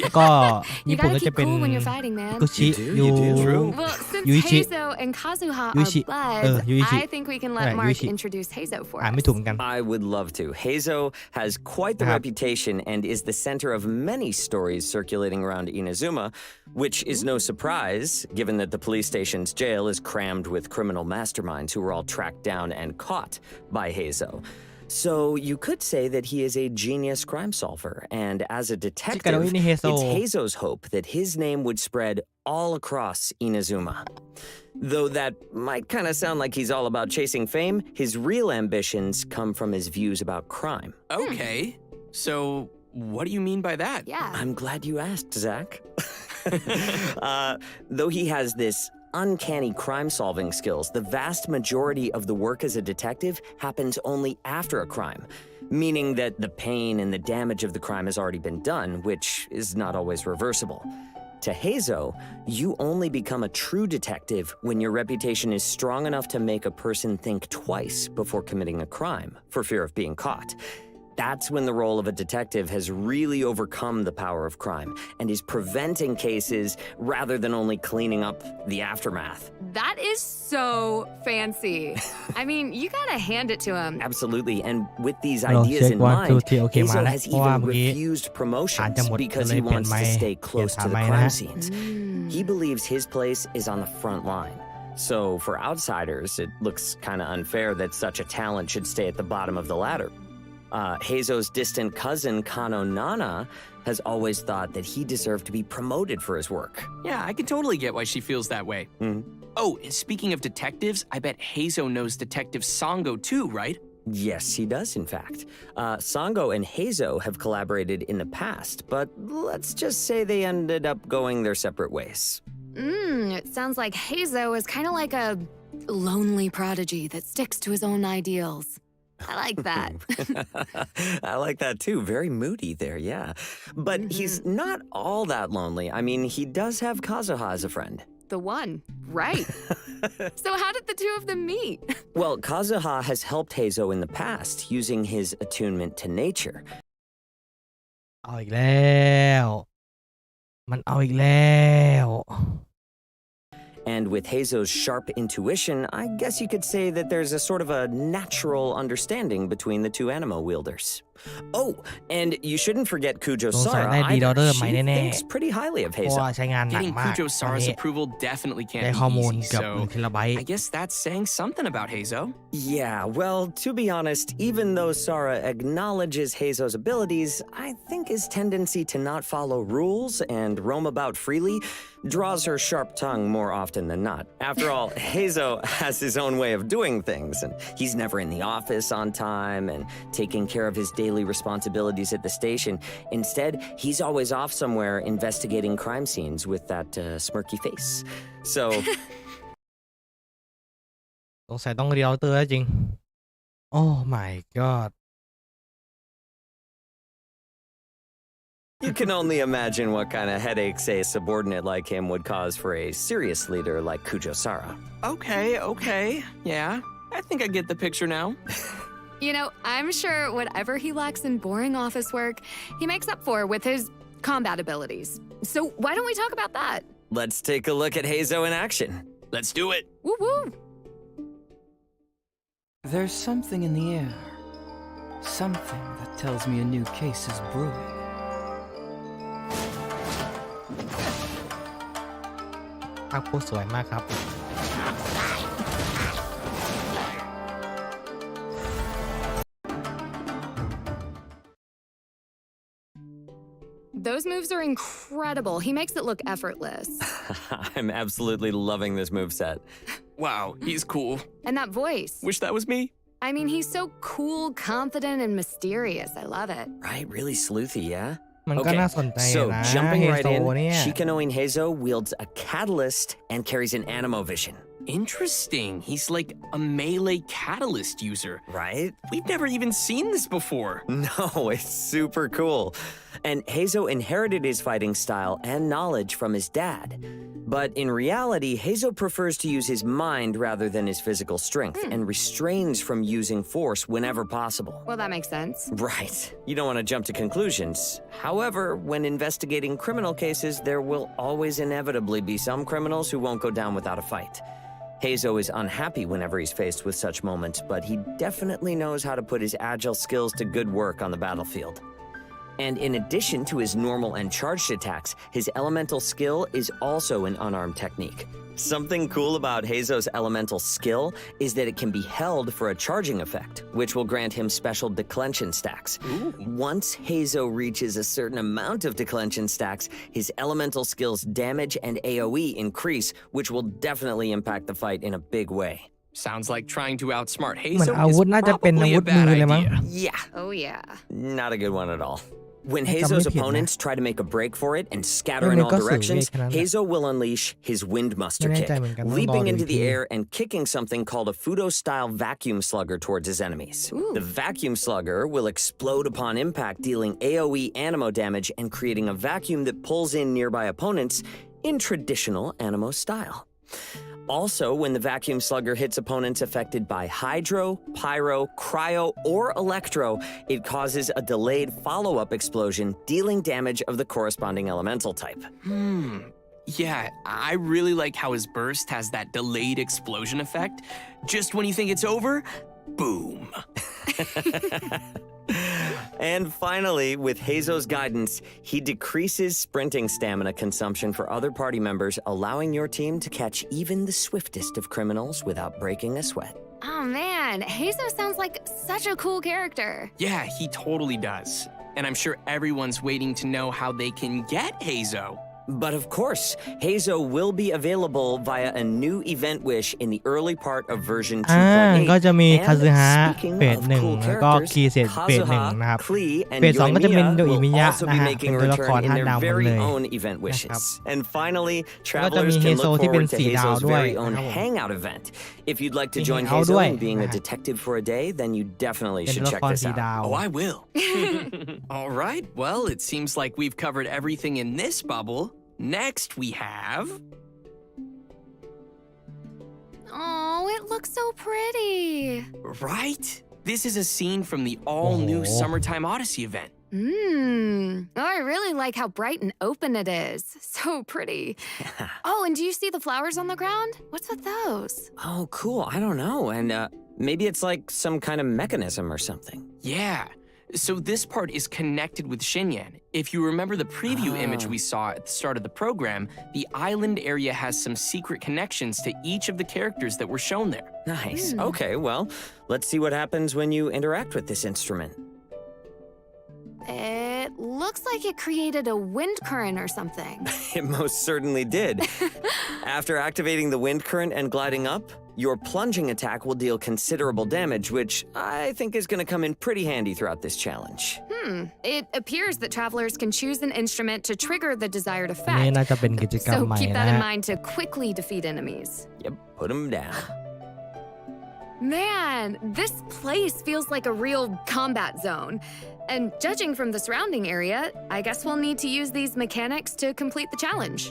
B: แล้วก็
J: You
B: ญี่ปุ่น
J: gotta
B: ก็จะ
J: keep
B: เป็น
J: cool when you're fighting, man.
B: กุชิ
K: You do,
B: ยู
K: true.
J: Well, since
B: Yuichi.
J: Heizo and Kazuha
B: Yuichi.
J: are buds,
B: Yuichi.
J: I think we can let
B: Right,
J: Mark
B: Yuichi.
J: introduce Heizo for
B: อ่าน
J: us.
B: ไม่ถูกเหมือนกัน
K: I would love to. Heizo has quite the
B: Uh-huh.
K: reputation and is the center of many stories circulating around Inazuma, which is no surprise given that the police station's jail is crammed with criminal masterminds who were all tracked down and caught by Heizo. So you could say that he is a genius crime solver, and as a detective,
B: ชิคาโดอินี่เฮโซ
K: it's Heizo's hope that his name would spread all across Inazuma. Though that might kind of sound like he's all about chasing fame, his real ambitions come from his views about crime.
I: Okay, so what do you mean by that?
J: Yeah.
K: I'm glad you asked, Zach. Though he has this uncanny crime-solving skills, the vast majority of the work as a detective happens only after a crime, meaning that the pain and the damage of the crime has already been done, which is not always reversible. To Heizo, you only become a true detective when your reputation is strong enough to make a person think twice before committing a crime, for fear of being caught. That's when the role of a detective has really overcome the power of crime and is preventing cases rather than only cleaning up the aftermath.
J: That is so fancy. I mean, you gotta hand it to him.
K: Absolutely, and with these
B: ลอง
K: ideas
B: เช็ค
K: in
B: 1
K: mind,
B: 2 3โอเคมา
K: Heizo
B: แล้ว
K: has
B: เพราะว่า
K: even
B: เมื่อกี้
K: refused
B: อาจ
K: promotions
B: จะหมด
K: because
B: เล
K: he
B: ยเปลี่ยน
K: wants
B: ไม
K: to
B: ค์
K: stay
B: เปลี่ยน
K: close
B: สา
K: to
B: ยไม
K: the
B: ค์นะ
K: crime
B: ฮะ
K: scenes. He believes his place is on the front line. So for outsiders, it looks kind of unfair that such a talent should stay at the bottom of the ladder. Heizo's distant cousin, Kano Nana, has always thought that he deserved to be promoted for his work.
I: Yeah, I can totally get why she feels that way. Oh, and speaking of detectives, I bet Heizo knows Detective Sango too, right?
K: Yes, he does, in fact. Sango and Heizo have collaborated in the past, but let's just say they ended up going their separate ways.
J: It sounds like Heizo is kind of like a lonely prodigy that sticks to his own ideals. I like that.
K: I like that too. Very moody there, yeah. But he's not all that lonely. I mean, he does have Kazuha as a friend.
J: The one, right? So how did the two of them meet?
K: Well, Kazuha has helped Heizo in the past using his attunement to nature.
B: เอาอีกแล้วมันเอาอีกแล้ว
K: And with Heizo's sharp intuition, I guess you could say that there's a sort of a natural understanding between the two animo wielders. Oh, and you shouldn't forget Kujo
B: สงสัย
K: Sara
B: ได้ดีดอ
K: either.
B: เดอร์ใหม่
K: She
B: แน่
K: thinks pretty highly of
B: ๆเพราะว่า
K: Heizo.
B: ใช้งานหนัก
I: Getting
B: มาก
I: Kujo
B: ตอน
I: Sara's
B: นี้
I: approval definitely
B: ได้
I: can't
B: ข้อ
I: be
B: มูล
I: easy,
B: เกือบ
I: so
B: 1 เทราไบต์
I: I guess that's saying something about Heizo.
K: Yeah, well, to be honest, even though Sara acknowledges Heizo's abilities, I think his tendency to not follow rules and roam about freely draws her sharp tongue more often than not. After all, Heizo has his own way of doing things, and he's never in the office on time and taking care of his daily responsibilities at the station. Instead, he's always off somewhere investigating crime scenes with that smirky face. So...
B: สงสัยต้องรีดอเตอร์แล้วจริง Oh my god
K: You can only imagine what kind of headaches a subordinate like him would cause for a serious leader like Kujo Sara.
I: Okay. Yeah, I think I get the picture now.
J: You know, I'm sure whatever he lacks in boring office work, he makes up for with his combat abilities. So why don't we talk about that?
K: Let's take a look at Heizo in action.
I: Let's do it.
J: Woo woo!
A: There's something in the air. Something that tells me a new case is brewing.
B: ภาพโคตรสวยมากครับ
J: Those moves are incredible. He makes it look effortless.
K: I'm absolutely loving this moveset.
I: Wow, he's cool.
J: And that voice.
I: Wish that was me.
J: I mean, he's so cool, confident, and mysterious. I love it.
K: Right, really sleuthy, yeah?
B: มันก็น่าสนใจ
K: so
B: นะ
K: jumping
B: เฮ
K: right
B: โซ
K: in,
B: เนี่ย
K: Shikanoin Heizo wields a catalyst and carries an animo vision.
I: Interesting. He's like a melee catalyst user.
K: Right?
I: We've never even seen this before.
K: No, it's super cool. And Heizo inherited his fighting style and knowledge from his dad. But in reality, Heizo prefers to use his mind rather than his physical strength and restrains from using force whenever possible.
J: Well, that makes sense.
K: Right. You don't want to jump to conclusions. However, when investigating criminal cases, there will always inevitably be some criminals who won't go down without a fight. Heizo is unhappy whenever he's faced with such moments, but he definitely knows how to put his agile skills to good work on the battlefield. And in addition to his normal and charged attacks, his elemental skill is also an unarmed technique. Something cool about Heizo's elemental skill is that it can be held for a charging effect, which will grant him special declension stacks.
I: Ooh.
K: Once Heizo reaches a certain amount of declension stacks, his elemental skill's damage and AoE increase, which will definitely impact the fight in a big way.
I: Sounds like trying to outsmart
B: เหมือน
I: Heizo
B: อาวุธ
I: is
B: น่าจะเป็นอา
I: probably
B: วุ
I: a
B: ธมื
I: bad
B: อเลยมั้ง
I: idea.
K: Yeah,
J: Oh, yeah.
K: not a good one at all. When
B: Hey,
K: Heizo's
B: come
K: opponents try to make a break for it and scatter
B: Hey,
K: in
B: may
K: all
B: có sử
K: directions,
B: việc này.
K: Heizo will unleash his Wind Muster
B: Nghe
K: kick,
B: chạy mình cảm ơn
K: leaping
B: đo
K: into
B: được
K: the
B: thì-
K: air and kicking something called a Fudo-style vacuum slugger towards his enemies.
J: Ooh.
K: The vacuum slugger will explode upon impact, dealing AoE animo damage and creating a vacuum that pulls in nearby opponents in traditional animo style. Also, when the vacuum slugger hits opponents affected by hydro, pyro, cryo, or electro, it causes a delayed follow-up explosion, dealing damage of the corresponding elemental type.
I: Yeah, I really like how his burst has that delayed explosion effect. Just when you think it's over, boom.
K: And finally, with Heizo's guidance, he decreases sprinting stamina consumption for other party members, allowing your team to catch even the swiftest of criminals without breaking a sweat.
J: Oh, man. Heizo sounds like such a cool character.
I: Yeah, he totally does. And I'm sure everyone's waiting to know how they can get Heizo.
K: But of course, Heizo will be available via a new event wish in the early part of version 2.8.
B: ก็จะมี
K: And
B: คาซึฮะ
K: speaking
B: เฟส
K: of
B: หนึ่ง
K: cool
B: แล้วก็
K: characters,
B: คีเซตเฟสหนึ่ง
K: Kazuha,
B: นะครับ
K: Klee, and
B: เฟส 2ก็จะเป็น
K: Yoimiya
B: โดอิมิ
K: will
B: ยะ
K: also
B: นะ
K: be
B: ฮะ
K: making
B: เป็น
K: a
B: ตัวละคร
K: return in
B: 5
K: their
B: ดาวหมด
K: very
B: เลย
K: own event wishes. And finally,
B: แล้วก็จะมี
K: travelers
B: เฮ
K: can
B: โซ
K: look
B: ที่เป็น
K: forward to
B: สีดาว
K: Heizo's
B: ด้วย
K: very own
B: นะครับผม
K: hangout event. If you'd like to
B: มี
K: join
B: hangout
K: Heizo
B: ด้วย
K: in being a
B: นะฮะ
K: detective for a day, then you definitely
B: เป็น
K: should
B: ตัวละ
K: check
B: คร
K: this
B: สี
K: out.
B: ดาว
I: Oh, I will. All right, well, it seems like we've covered everything in this bubble. Next, we have...
J: Oh, it looks so pretty.
I: Right? This is a scene from the all-new
B: Oh.
I: Summertime Odyssey event.
J: Oh, I really like how bright and open it is. So pretty. Oh, and do you see the flowers on the ground? What's with those?
K: Oh, cool. I don't know. And maybe it's like some kind of mechanism or something.
I: Yeah. So this part is connected with Xinyan. If you remember the preview image we saw at the start of the program, the island area has some secret connections to each of the characters that were shown there.
K: Nice. Okay, well, let's see what happens when you interact with this instrument.
J: It looks like it created a wind current or something.
K: It most certainly did. After activating the wind current and gliding up, your plunging attack will deal considerable damage, which I think is going to come in pretty handy throughout this challenge.
J: It appears that travelers can choose an instrument to trigger the desired
B: อันนี้
J: effect.
B: น่าจะเป็นกิจกรรม
J: So
B: ใหม่
J: keep
B: นะ
J: that in
B: ฮะ
J: mind to quickly defeat enemies.
K: Yep, put them down.
J: Man, this place feels like a real combat zone. And judging from the surrounding area, I guess we'll need to use these mechanics to complete the challenge.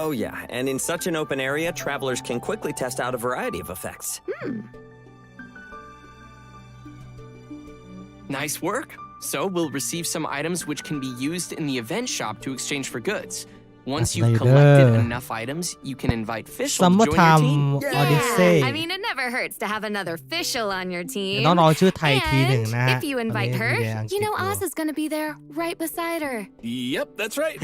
K: Oh, yeah, and in such an open area, travelers can quickly test out a variety of effects.
I: Nice work. So we'll receive some items which can be used in the event shop to exchange for goods. Once you've
B: Later.
I: collected enough items, you can invite Fischl to join your team.
B: Summertime Odyssey
J: I mean, it never hurts to have another Fischl on your
B: เดี๋ยว
J: team.
B: ต้องรอชื่อไทยทีหนึ่งนะ
J: And
B: ฮะ
J: if you
B: ตอน
J: invite
B: นี้
J: her,
B: มีในอังกฤษ
J: you know
B: อยู่
J: Oz is gonna be there right beside her.
D: Yep, that's right.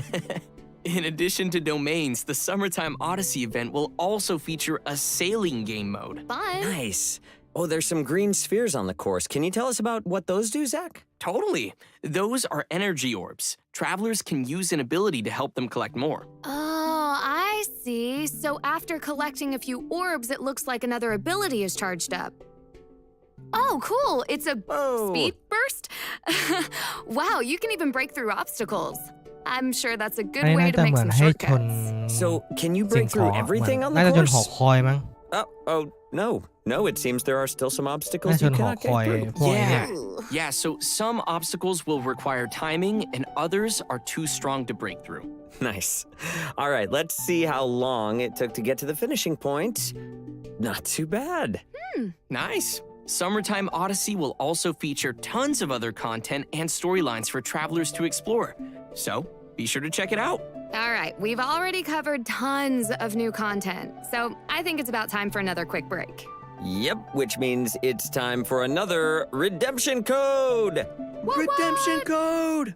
I: In addition to domains, the Summertime Odyssey event will also feature a sailing game mode.
J: Fun.
K: Nice. Oh, there's some green spheres on the course. Can you tell us about what those do, Zach?
I: Totally. Those are energy orbs. Travelers can use an ability to help them collect more.
J: Oh, I see. So after collecting a few orbs, it looks like another ability is charged up. Oh, cool. It's a speed burst? Wow, you can even break through obstacles. I'm sure that's a
B: อัน
J: good
B: นี้
J: way
B: น่า
J: to
B: จะ
J: make
B: เหมือน
J: some
B: ให้ชน
J: shortcuts.
K: So, can you
B: สิ่ง
K: break
B: ขอ
K: through
B: ง
K: everything on
B: น่า
K: the
B: จะชนหอ
K: course?
B: คอยมั้ง
K: Oh, no. No, it seems there are still some
B: น่า
K: obstacles
B: ช
K: you
B: นหอ
K: cannot
B: คอย
K: get through.
B: พวกนี้
I: Yeah, so some obstacles will require timing and others are too strong to break through.
K: Nice. All right, let's see how long it took to get to the finishing point. Not too bad.
I: Nice. Summertime Odyssey will also feature tons of other content and storylines for travelers to explore. So be sure to check it out.
J: All right, we've already covered tons of new content, so I think it's about time for another quick break.
K: Yep, which means it's time for another redemption code.
J: What?
F: Redemption code!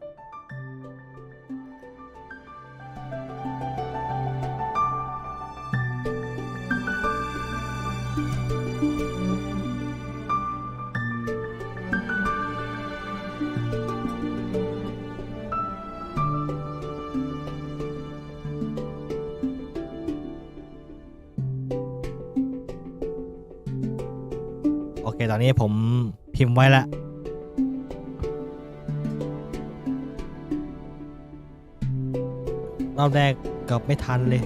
B: เคตอนนี้ผมพิมพ์ไว้แล้วรอบแรกเกือบไม่ทันเลย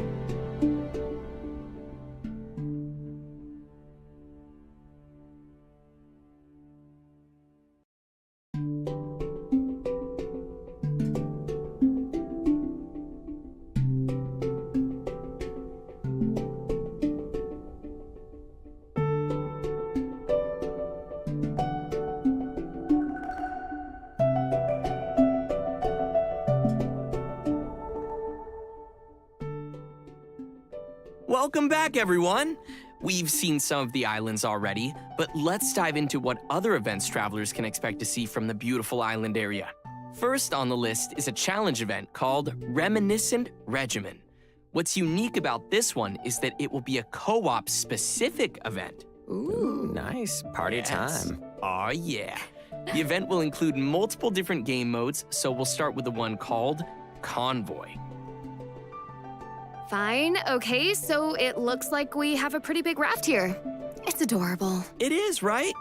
I: Welcome back, everyone! We've seen some of the islands already, but let's dive into what other events travelers can expect to see from the beautiful island area. First on the list is a challenge event called Reminiscent Regimen. What's unique about this one is that it will be a co-op specific event.
K: Ooh, nice. Party time.
I: Aw, yeah. The event will include multiple different game modes, so we'll start with the one called Convoy.
J: Fine, okay, so it looks like we have a pretty big raft here. It's adorable.
I: It is, right?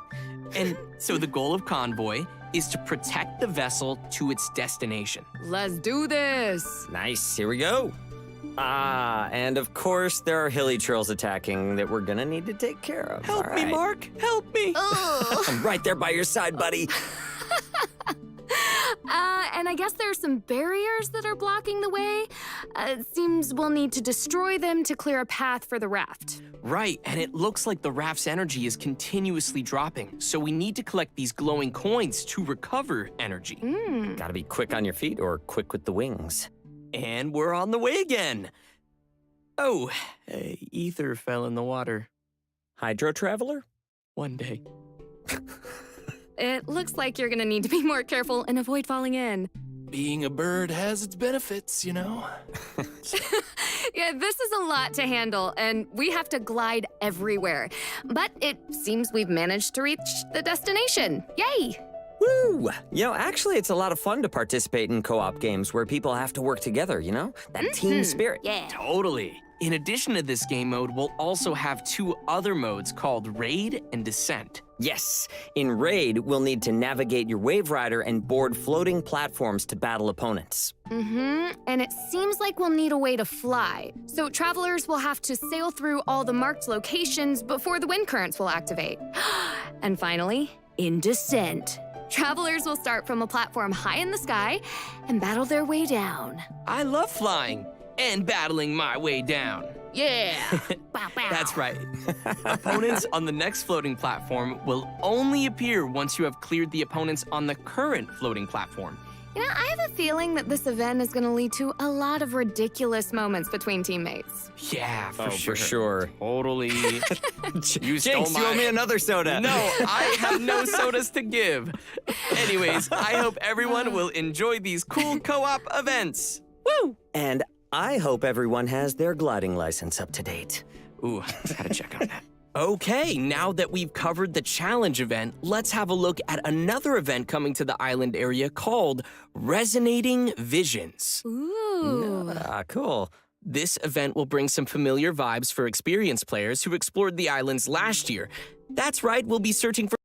I: And so the goal of Convoy is to protect the vessel to its destination.
J: Let's do this!
K: Nice, here we go. And of course, there are hilly trolls attacking that we're gonna need to take care of.
I: Help me, Mark! Help me!
K: I'm right there by your side, buddy.
J: And I guess there are some barriers that are blocking the way. It seems we'll need to destroy them to clear a path for the raft.
I: Right, and it looks like the raft's energy is continuously dropping, so we need to collect these glowing coins to recover energy.
K: Gotta be quick on your feet or quick with the wings.
I: And we're on the way again. Oh, ether fell in the water.
K: Hydro Traveler?
I: One day.
J: It looks like you're gonna need to be more careful and avoid falling in.
D: Being a bird has its benefits, you know?
J: Yeah, this is a lot to handle, and we have to glide everywhere. But it seems we've managed to reach the destination. Yay!
K: Woo! You know, actually, it's a lot of fun to participate in co-op games where people have to work together, you know? That team spirit.
J: Yeah.
I: Totally. In addition to this game mode, we'll also have two other modes called Raid and Descent.
K: Yes, in Raid, we'll need to navigate your Wave Rider and board floating platforms to battle opponents.
J: And it seems like we'll need a way to fly. So travelers will have to sail through all the marked locations before the wind currents will activate. And finally, in Descent. Travelers will start from a platform high in the sky and battle their way down.
I: I love flying and battling my way down.
J: Yeah! Bow, bow.
I: That's right. Opponents on the next floating platform will only appear once you have cleared the opponents on the current floating platform.
J: You know, I have a feeling that this event is gonna lead to a lot of ridiculous moments between teammates.
I: Yeah, for sure.
K: For sure.
I: Totally. You stole
K: Jinx, you owe me another soda.
I: No, I have no sodas to give. Anyways, I hope everyone will enjoy these cool co-op events. Woo!
K: And I hope everyone has their gliding license up to date.
I: Ooh, gotta check on that. Okay, now that we've covered the challenge event, let's have a look at another event coming to the island area called Resonating Visions.
J: Ooh.
K: Cool.
I: This event will bring some familiar vibes for experienced players who explored the islands last year. That's right, we'll be searching for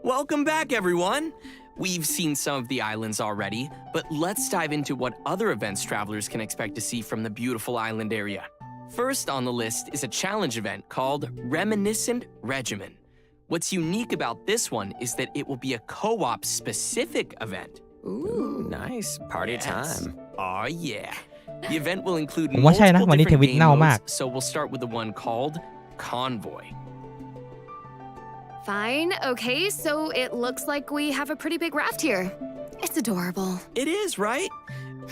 I: Welcome back, everyone! We've seen some of the islands already, but let's dive into what other events travelers can expect to see from the beautiful island area. First on the list is a challenge event called Reminiscent Regimen. What's unique about this one is that it will be a co-op specific event.
J: Ooh.
K: Nice. Party time.
I: Aw, yeah. The event will include
B: ผมว่าใช่นะ
I: multiple
B: วันนี้เท
I: different
B: วิต
I: game
B: เน่ามาก
I: modes, so we'll start with the one called Convoy.
J: Fine. Okay, so it looks like we have a pretty big raft here. It's adorable.
I: It is, right?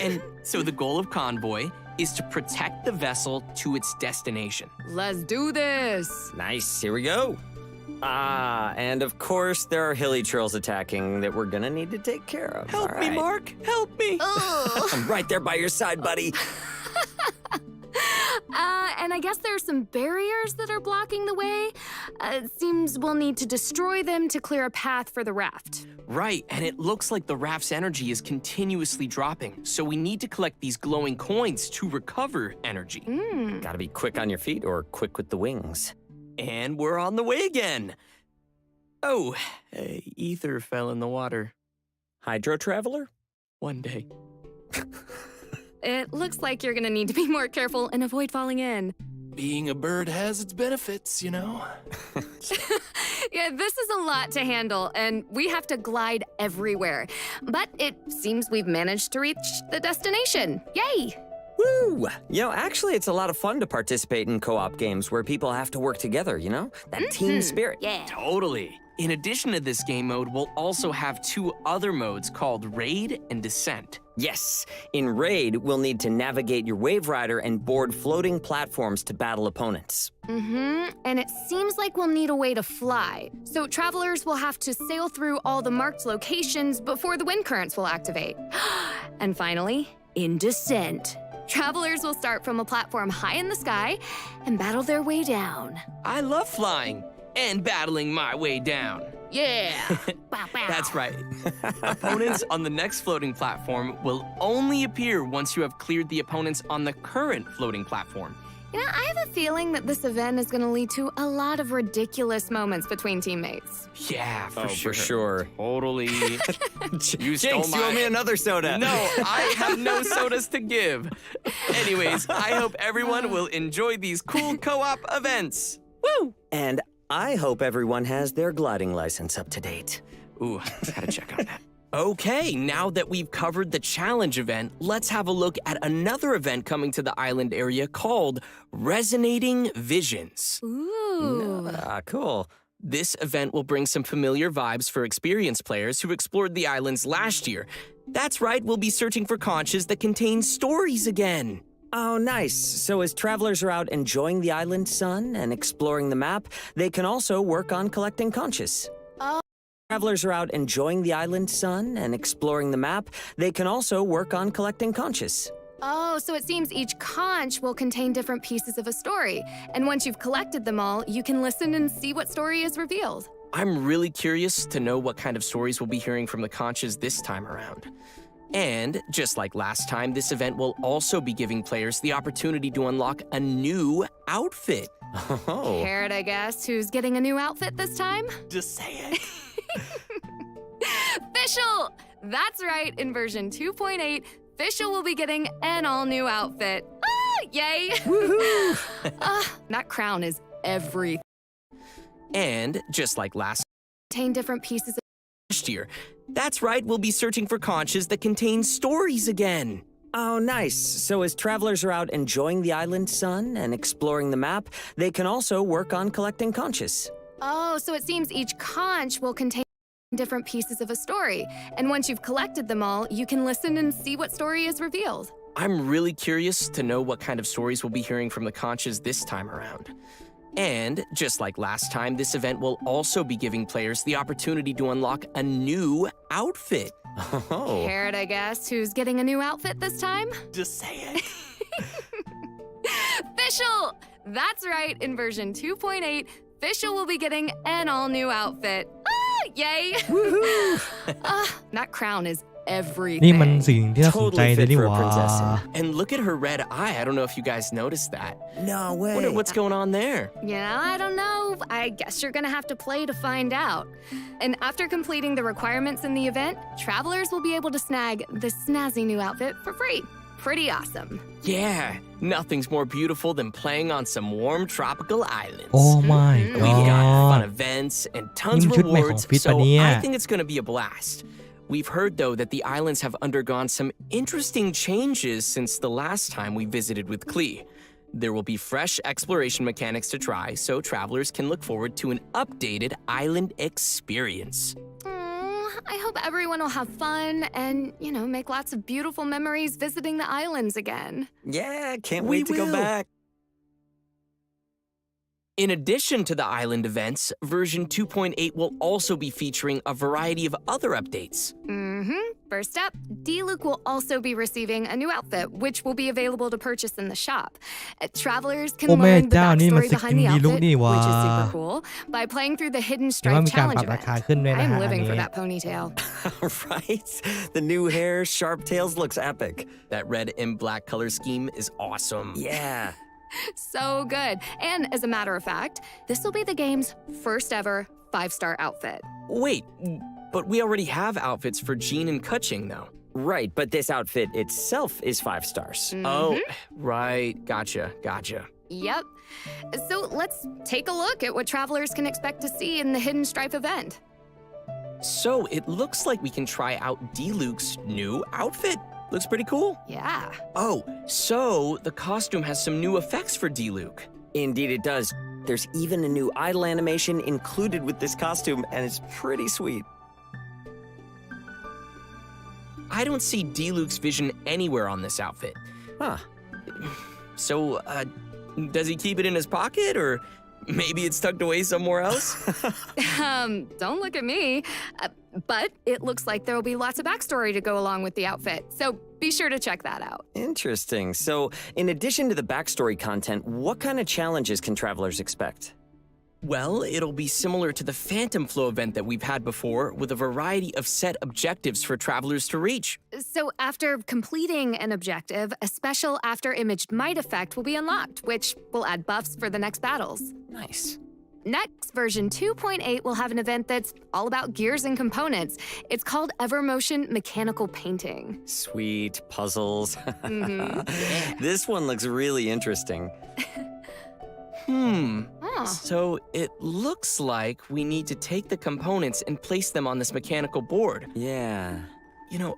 I: And so the goal of Convoy is to protect the vessel to its destination.
J: Let's do this.
K: Nice. Here we go. And of course, there are hilly trolls attacking that we're gonna need to take care of.
I: Help
K: All
I: me,
K: right.
I: Mark! Help me!
K: I'm right there by your side, buddy.
J: And I guess there are some barriers that are blocking the way. It seems we'll need to destroy them to clear a path for the raft.
I: Right, and it looks like the raft's energy is continuously dropping, so we need to collect these glowing coins to recover energy.
K: Gotta be quick on your feet or quick with the wings.
I: And we're on the way again. Oh, ether fell in the water.
K: Hydro Traveler?
I: One day.
J: It looks like you're gonna need to be more careful and avoid falling in.
D: Being a bird has its benefits, you know?
J: Yeah, this is a lot to handle, and we have to glide everywhere. But it seems we've managed to reach the destination. Yay!
K: Woo! You know, actually, it's a lot of fun to participate in co-op games where people have to work together, you know? That team spirit.
J: Yeah.
I: Totally. In addition to this game mode, we'll also have two other modes called Raid and Descent.
K: Yes, in Raid, we'll need to navigate your Wave Rider and board floating platforms to battle opponents.
J: And it seems like we'll need a way to fly. So travelers will have to sail through all the marked locations before the wind currents will activate. And finally, in Descent. Travelers will start from a platform high in the sky and battle their way down.
I: I love flying and battling my way down.
J: Yeah! Bow, bow.
I: That's right. Opponents on the next floating platform will only appear once you have cleared the opponents on the current floating platform.
J: You know, I have a feeling that this event is going to lead to a lot of ridiculous moments between teammates.
I: Yeah, for
K: For sure.
I: Totally. You stole
K: Jinx, you owe me another soda.
I: No, I have no sodas to give. Anyways, I hope everyone will enjoy these cool co-op events. Woo!
K: And I hope everyone has their gliding license up to date.
I: Ooh, gotta check on that. Okay, now that we've covered the challenge event, let's have a look at another event coming to the island area called Resonating Visions.
J: Ooh.
K: Cool.
I: This event will bring some familiar vibes for experienced players who explored the islands last year. That's right, we'll be searching for conches that contain stories again.
K: Oh, nice. So as travelers are out enjoying the island sun and exploring the map, they can also work on collecting conches. Travelers are out enjoying the island sun and exploring the map, they can also work on collecting conches.
J: Oh, so it seems each conch will contain different pieces of a story. And once you've collected them all, you can listen and see what story is revealed.
I: I'm really curious to know what kind of stories we'll be hearing from the conches this time around. And just like last time, this event will also be giving players the opportunity to unlock a new outfit.
K: Oh.
J: Care to guess who's getting a new outfit this time?
I: Just say it.
J: Official! That's right, in version 2.8, Official will be getting an all-new outfit. Ah, yay!
K: Woohoo!
J: That crown is everything.
I: And just like last
J: Contain different pieces of
I: year, that's right, we'll be searching for conches that contain stories again.
K: Oh, nice. So as travelers are out enjoying the island sun and exploring the map, they can also work on collecting conches.
J: Oh, so it seems each conch will contain different pieces of a story. And once you've collected them all, you can listen and see what story is revealed.
I: I'm really curious to know what kind of stories we'll be hearing from the conches this time around. And just like last time, this event will also be giving players the opportunity to unlock a new outfit.
K: Oh.
J: Care to guess who's getting a new outfit this time?
I: Just say it.
J: Official! That's right, in version 2.8, Official will be getting an all-new outfit. Ah, yay!
K: Woohoo!
J: That crown is
B: นี่
J: everything.
B: มันสิ่งที่น่าสนใจ
K: Totally
B: เลย
K: fit
B: นี่
K: for
B: ห
K: a
B: ว่า
K: princess.
I: And look at her red eye. I don't know if you guys noticed that.
K: No way.
I: What's going on there?
J: Yeah, I don't know. I guess you're gonna have to play to find out. And after completing the requirements in the event, travelers will be able to snag this snazzy new outfit for free. Pretty awesome.
I: Yeah, nothing's more beautiful than playing on some warm tropical islands.
B: Oh my
I: We've got fun
B: god
I: events and tons
B: นี่
I: of
B: มันชุดใหม่ของ
I: rewards,
B: ฟิต
I: so
B: ปะเนี่ย
I: I think it's gonna be a blast. We've heard, though, that the islands have undergone some interesting changes since the last time we visited with Klee. There will be fresh exploration mechanics to try, so travelers can look forward to an updated island experience.
J: I hope everyone will have fun and, make lots of beautiful memories visiting the islands again.
K: Yeah, can't wait to go back.
I: In addition to the island events, version 2.8 will also be featuring a variety of other updates.
J: First up, D-Luke will also be receiving a new outfit, which will be available to purchase in the shop. Travelers can learn the backstory behind the outfit, which is super cool, by playing through the Hidden Stripe Challenge event. I'm living for that ponytail.
K: Right? The new hair, sharp tails looks epic.
I: That red and black color scheme is awesome.
K: Yeah.
J: So good. And as a matter of fact, this will be the game's first ever 5-star outfit.
I: Wait, but we already have outfits for Jean and Kutching, though.
K: Right, but this outfit itself is 5 stars.
I: Oh, right. Gotcha.
J: Yep. So let's take a look at what travelers can expect to see in the Hidden Stripe event.
I: So it looks like we can try out D-Luke's new outfit. Looks pretty cool.
J: Yeah.
I: Oh, so the costume has some new effects for D-Luke.
K: Indeed it does. There's even a new idle animation included with this costume, and it's pretty sweet.
I: I don't see D-Luke's vision anywhere on this outfit.
K: Huh.
I: So, does he keep it in his pocket, or maybe it's tucked away somewhere else?
J: Don't look at me. But it looks like there will be lots of backstory to go along with the outfit, so be sure to check that out.
K: Interesting. So, in addition to the backstory content, what kind of challenges can travelers expect?
I: Well, it'll be similar to the Phantom Flow event that we've had before, with a variety of set objectives for travelers to reach.
J: So after completing an objective, a special after-imaged might effect will be unlocked, which will add buffs for the next battles.
K: Nice.
J: Next, version 2.8 will have an event that's all about gears and components. It's called Evermotion Mechanical Painting.
K: Sweet. Puzzles. This one looks really interesting.
I: So it looks like we need to take the components and place them on this mechanical board.
K: Yeah.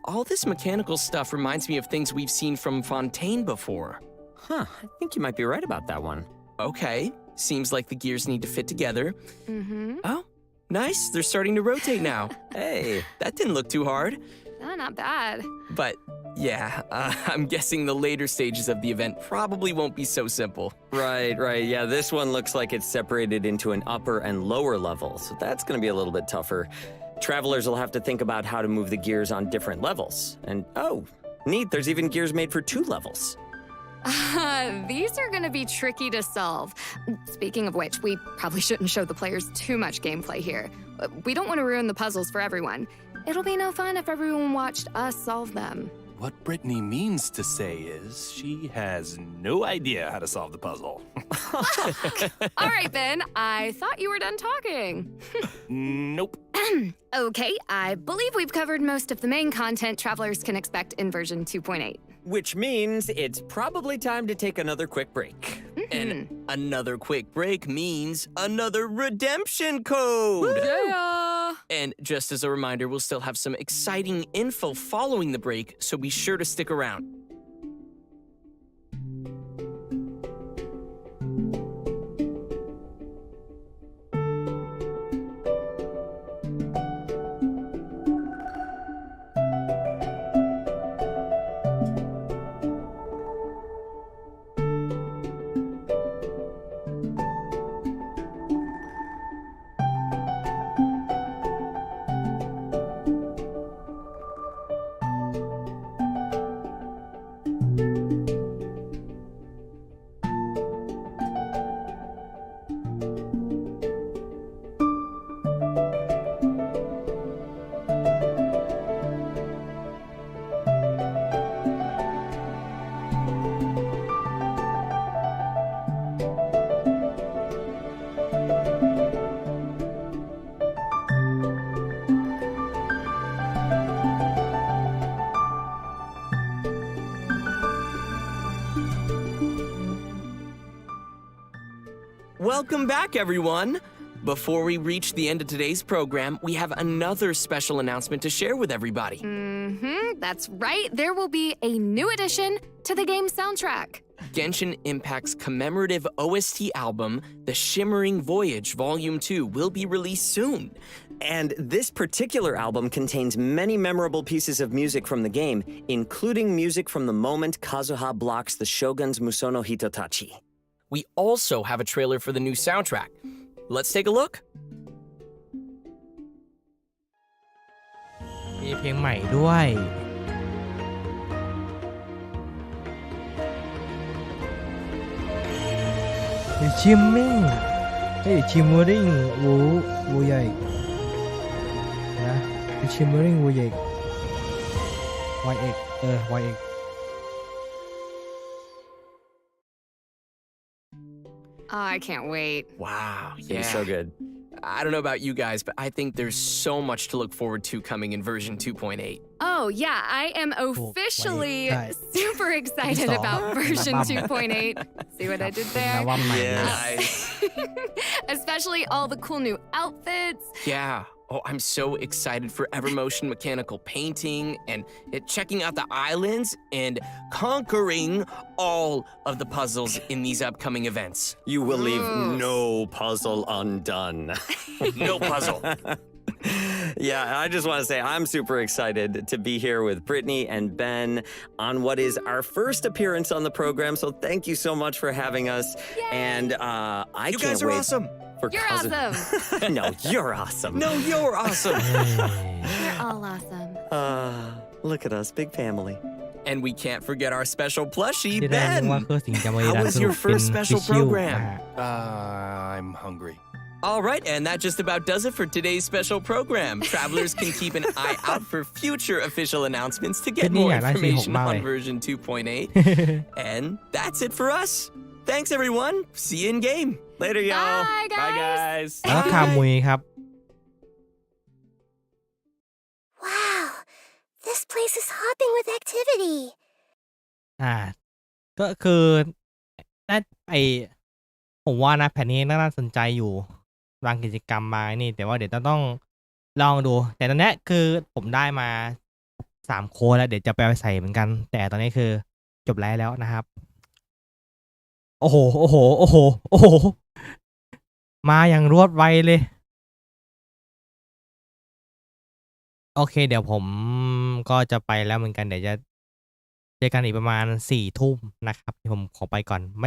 I: All this mechanical stuff reminds me of things we've seen from Fontaine before.
K: Huh, I think you might be right about that one.
I: Okay, seems like the gears need to fit together. Oh, nice, they're starting to rotate now.
K: Hey.
I: That didn't look too hard.
J: Not bad.
I: But yeah, I'm guessing the later stages of the event probably won't be so simple.
K: Right. Yeah, this one looks like it's separated into an upper and lower level, so that's gonna be a little bit tougher. Travelers will have to think about how to move the gears on different levels. And oh, neat, there's even gears made for 2 levels.
J: These are gonna be tricky to solve. Speaking of which, we probably shouldn't show the players too much gameplay here. We don't want to ruin the puzzles for everyone. It'll be no fun if everyone watched us solve them.
D: What Brittany means to say is she has no idea how to solve the puzzle.
J: All right, Ben, I thought you were done talking.
D: Nope.
J: Okay, I believe we've covered most of the main content travelers can expect in version 2.8.
K: Which means it's probably time to take another quick break.
I: And another quick break means another redemption code!
J: Yeah!
I: And just as a reminder, we'll still have some exciting info following the break, so be sure to stick around. Welcome back, everyone. Before we reach the end of today's program, we have another special announcement to share with everybody.
J: That's right. There will be a new addition to the game's soundtrack.
I: Genshin Impact's commemorative OST album, The Shimmering Voyage Volume 2, will be released soon.
K: And this particular album contains many memorable pieces of music from the game, including music from the moment Kazuha blocks the Shogun's Musono Hitotachi.
I: We also have a trailer for the new soundtrack. Let's take a look.
B: มีเพลงใหม่ด้วย ชิมมิ่งชิมเมอริงวูใหญ่นะชิมเมอริงวูใหญ่ YX YX
J: Oh, I can't wait.
I: Wow, yeah.
K: It's so good.
I: I don't know about you guys, but I think there's so much to look forward to coming in version 2.8.
J: Oh, yeah, I am officially super excited about version 2.8. See what I did there?
I: Nice.
J: Especially all the cool new outfits.
I: Yeah. Oh, I'm so excited for Evermotion mechanical painting and checking out the islands and conquering all of the puzzles in these upcoming events.
K: You will leave no puzzle undone.
I: No puzzle.
K: Yeah, I just want to say I'm super excited to be here with Brittany and Ben on what is our first appearance on the program. So thank you so much for having us.
J: Yay.
K: And
I: You guys are awesome.
J: You're awesome.
K: No, you're awesome.
I: No, you're awesome.
J: You're all awesome.
K: Look at us, big family.
I: And we can't forget our special plushie,
B: ที่ได้รู้
I: Ben.
B: ว่าเพื่อสิ่งจะมา
I: How was your first special program?
E: I'm hungry.
D: All right, and that just about does it for today's special program. Travelers can keep an eye out for future official announcements to get more information on version 2.8. And that's it for us. Thanks, everyone. See you in game.
K: Later, y'all.
J: Bye, guys.
D: Bye, guys.
B: แล้วคามุยครับ
C: Wow, this place is hopping with activity.
B: ก็คือน่าผมว่านะแผ่นนี้น่าสนใจอยู่วางกิจกรรมมานี่แต่ว่าเดี๋ยวต้องลองดูแต่ตอนนี้คือผมได้มา3โค้ดแล้วเดี๋ยวจะไปใส่เหมือนกันแต่ตอนนี้คือจบแล้วนะครับโอ้โหมาอย่างรวดไวเลยโอเคเดี๋ยวผมก็จะไปแล้วเหมือนกันเดี๋ยวจะเจอกันอีกประมาณ4 ทุ่มนะครับผมขอไปก่อน